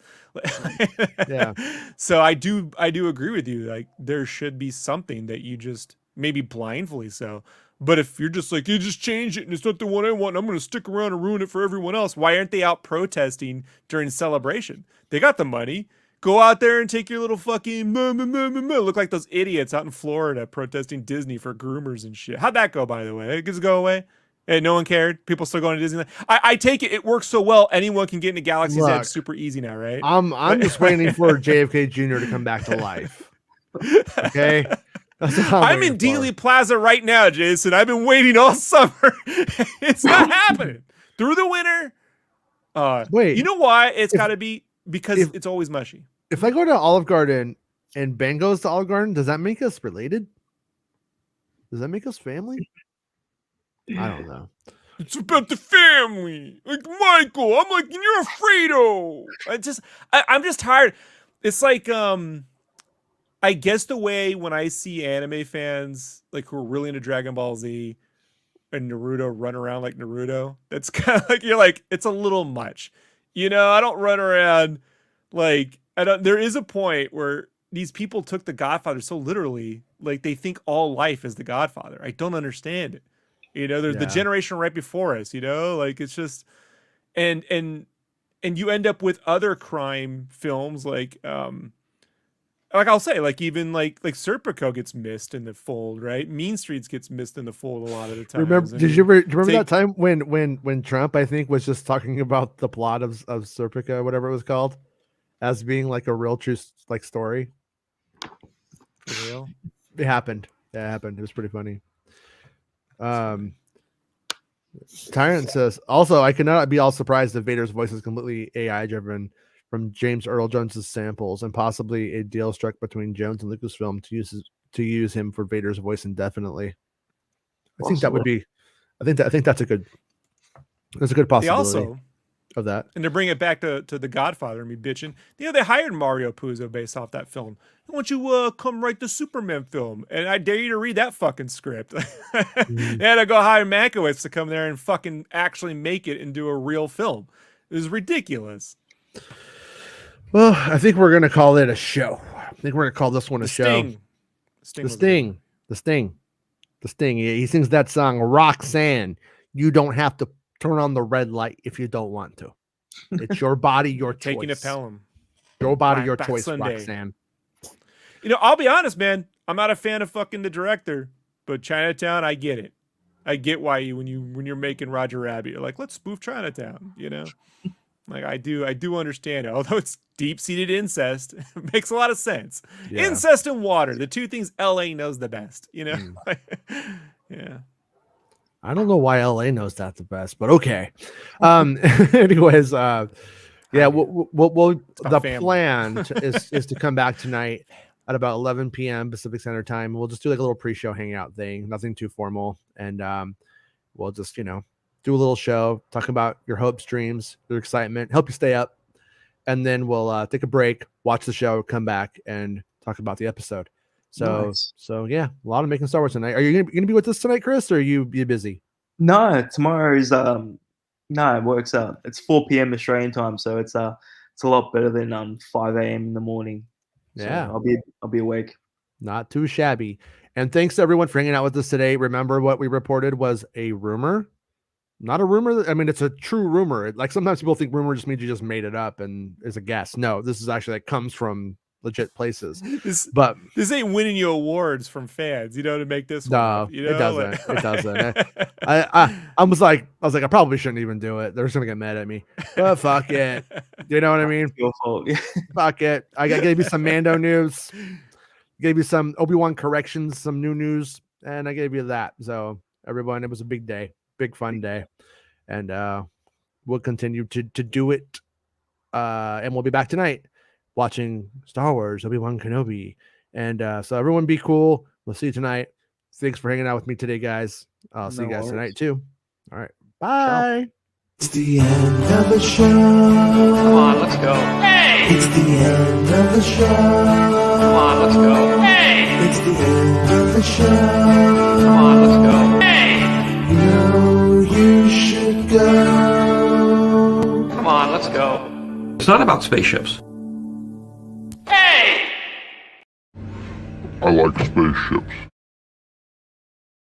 Speaker 2: Yeah.
Speaker 3: So I do agree with you. Like there should be something that you just maybe blindly so. But if you're just like, you just change it and it's not the one I want, I'm going to stick around and ruin it for everyone else. Why aren't they out protesting during Celebration? They got the money. Go out there and take your little fucking look like those idiots out in Florida protesting Disney for groomers and shit. How'd that go, by the way? Does it go away? And no one cared. People still going to Disneyland. I take it. It works so well. Anyone can get into Galaxy's Edge super easy now, right?
Speaker 2: I'm just waiting for JFK Jr. to come back to life. Okay.
Speaker 3: I'm in Dealey Plaza right now, Jason. I've been waiting all summer. It's not happening through the winter. Wait, you know why? It's got to be because it's always mushy.
Speaker 2: if I go to Olive Garden and Ben goes to Olive Garden, does that make us related? Does that make us family? I don't know.
Speaker 3: It's about the family. Like Michael, I'm like, you're Fredo. I'm just tired. It's like, I guess the way when I see anime fans like who are really into Dragon Ball Z and Naruto run around like Naruto, that's kind of like, you're like, it's a little much. You know, I don't run around like, there is a point where these people took the Godfather so literally, like they think all life is the Godfather. I don't understand it. You know, there's the generation right before us, you know, like it's just, and you end up with other crime films like I'll say, like even like Serpico gets missed in the fold, right? Mean Streets gets missed in the fold a lot of the time.
Speaker 2: Remember? Do you remember that time when Trump, I think, was just talking about the plot of Serpico, whatever it was called, as being like a real true like story?
Speaker 3: For real?
Speaker 2: It happened. Yeah, it happened. It was pretty funny. Tyrant says, also, I cannot be all surprised if Vader's voice is completely AI driven from James Earl Jones's samples, and possibly a deal struck between Jones and Lucasfilm to use him for Vader's voice indefinitely. I think that would be. I think that's a good. There's a good possibility of that.
Speaker 3: And to bring it back to the Godfather and me bitching, you know, they hired Mario Puzo based off that film. Why don't you come write the Superman film? And I dare you to read that fucking script. They had to go hire Mankiewicz to come there and fucking actually make it into a real film. It was ridiculous.
Speaker 2: Well, I think we're gonna call it a show. I think we're gonna call this one a show. The Sting. He sings that song, Roxanne. You don't have to turn on the red light if you don't want to. It's your body, your choice.
Speaker 3: Taking a Pelham.
Speaker 2: Your body, your choice, Roxanne.
Speaker 3: You know, I'll be honest, man. I'm not a fan of fucking the director, but Chinatown, I get it. I get why when you're making Roger Rabbit, you're like, let's spoof Chinatown. You know, like I do understand it. Although it's deep-seated incest, it makes a lot of sense. Yeah. Incest and water, the two things LA knows the best. You know, yeah.
Speaker 2: I don't know why LA knows that the best, but okay. Anyways, yeah, we'll the plan is to come back tonight at about 11 p.m. Pacific Standard Time. We'll just do like a little pre-show hangout thing, nothing too formal, and we'll just, you know, do a little show, talk about your hopes, dreams, your excitement, help you stay up, and then we'll take a break, watch the show, come back, and talk about the episode. So, nice. So yeah, a lot of Making Star Wars tonight. Are you gonna be with us tonight, Chris, or are you busy?
Speaker 4: No, tomorrow is no, it works out. It's 4 p.m. Australian time, so it's a lot better than 5 a.m. in the morning. So
Speaker 2: yeah,
Speaker 4: I'll be awake.
Speaker 2: Not too shabby. And thanks to everyone for hanging out with us today. Remember, what we reported was a rumor. Not a rumor. I mean, it's a true rumor. Like sometimes people think rumor just means you just made it up and is a guess. No, this is actually like comes from legit places. This
Speaker 3: ain't winning you awards from fans, you know, to make this one up, you know?
Speaker 2: It doesn't. It doesn't. I was like, I probably shouldn't even do it. They're just gonna get mad at me. But fuck it. You know what I mean?
Speaker 4: Your fault.
Speaker 2: Fuck it. I gave you some Mando news, gave you some Obi-Wan corrections, some new news, and I gave you that. So everyone, it was a big day, big fun day. And we'll continue to do it. And we'll be back tonight watching Star Wars, Obi-Wan Kenobi. And so everyone be cool. We'll see you tonight. Thanks for hanging out with me today, guys. I'll see you guys tonight too. All right. Bye.
Speaker 1: Ciao. It's the end of the show.
Speaker 5: Come on, let's go. Hey!
Speaker 1: It's the end of the show.
Speaker 5: Come on, let's go. Hey!
Speaker 1: It's the end of the show.
Speaker 5: Come on, let's go. Hey!
Speaker 1: You know you should go.
Speaker 5: Come on, let's go.
Speaker 6: It's not about spaceships.
Speaker 5: Hey!
Speaker 7: I like spaceships.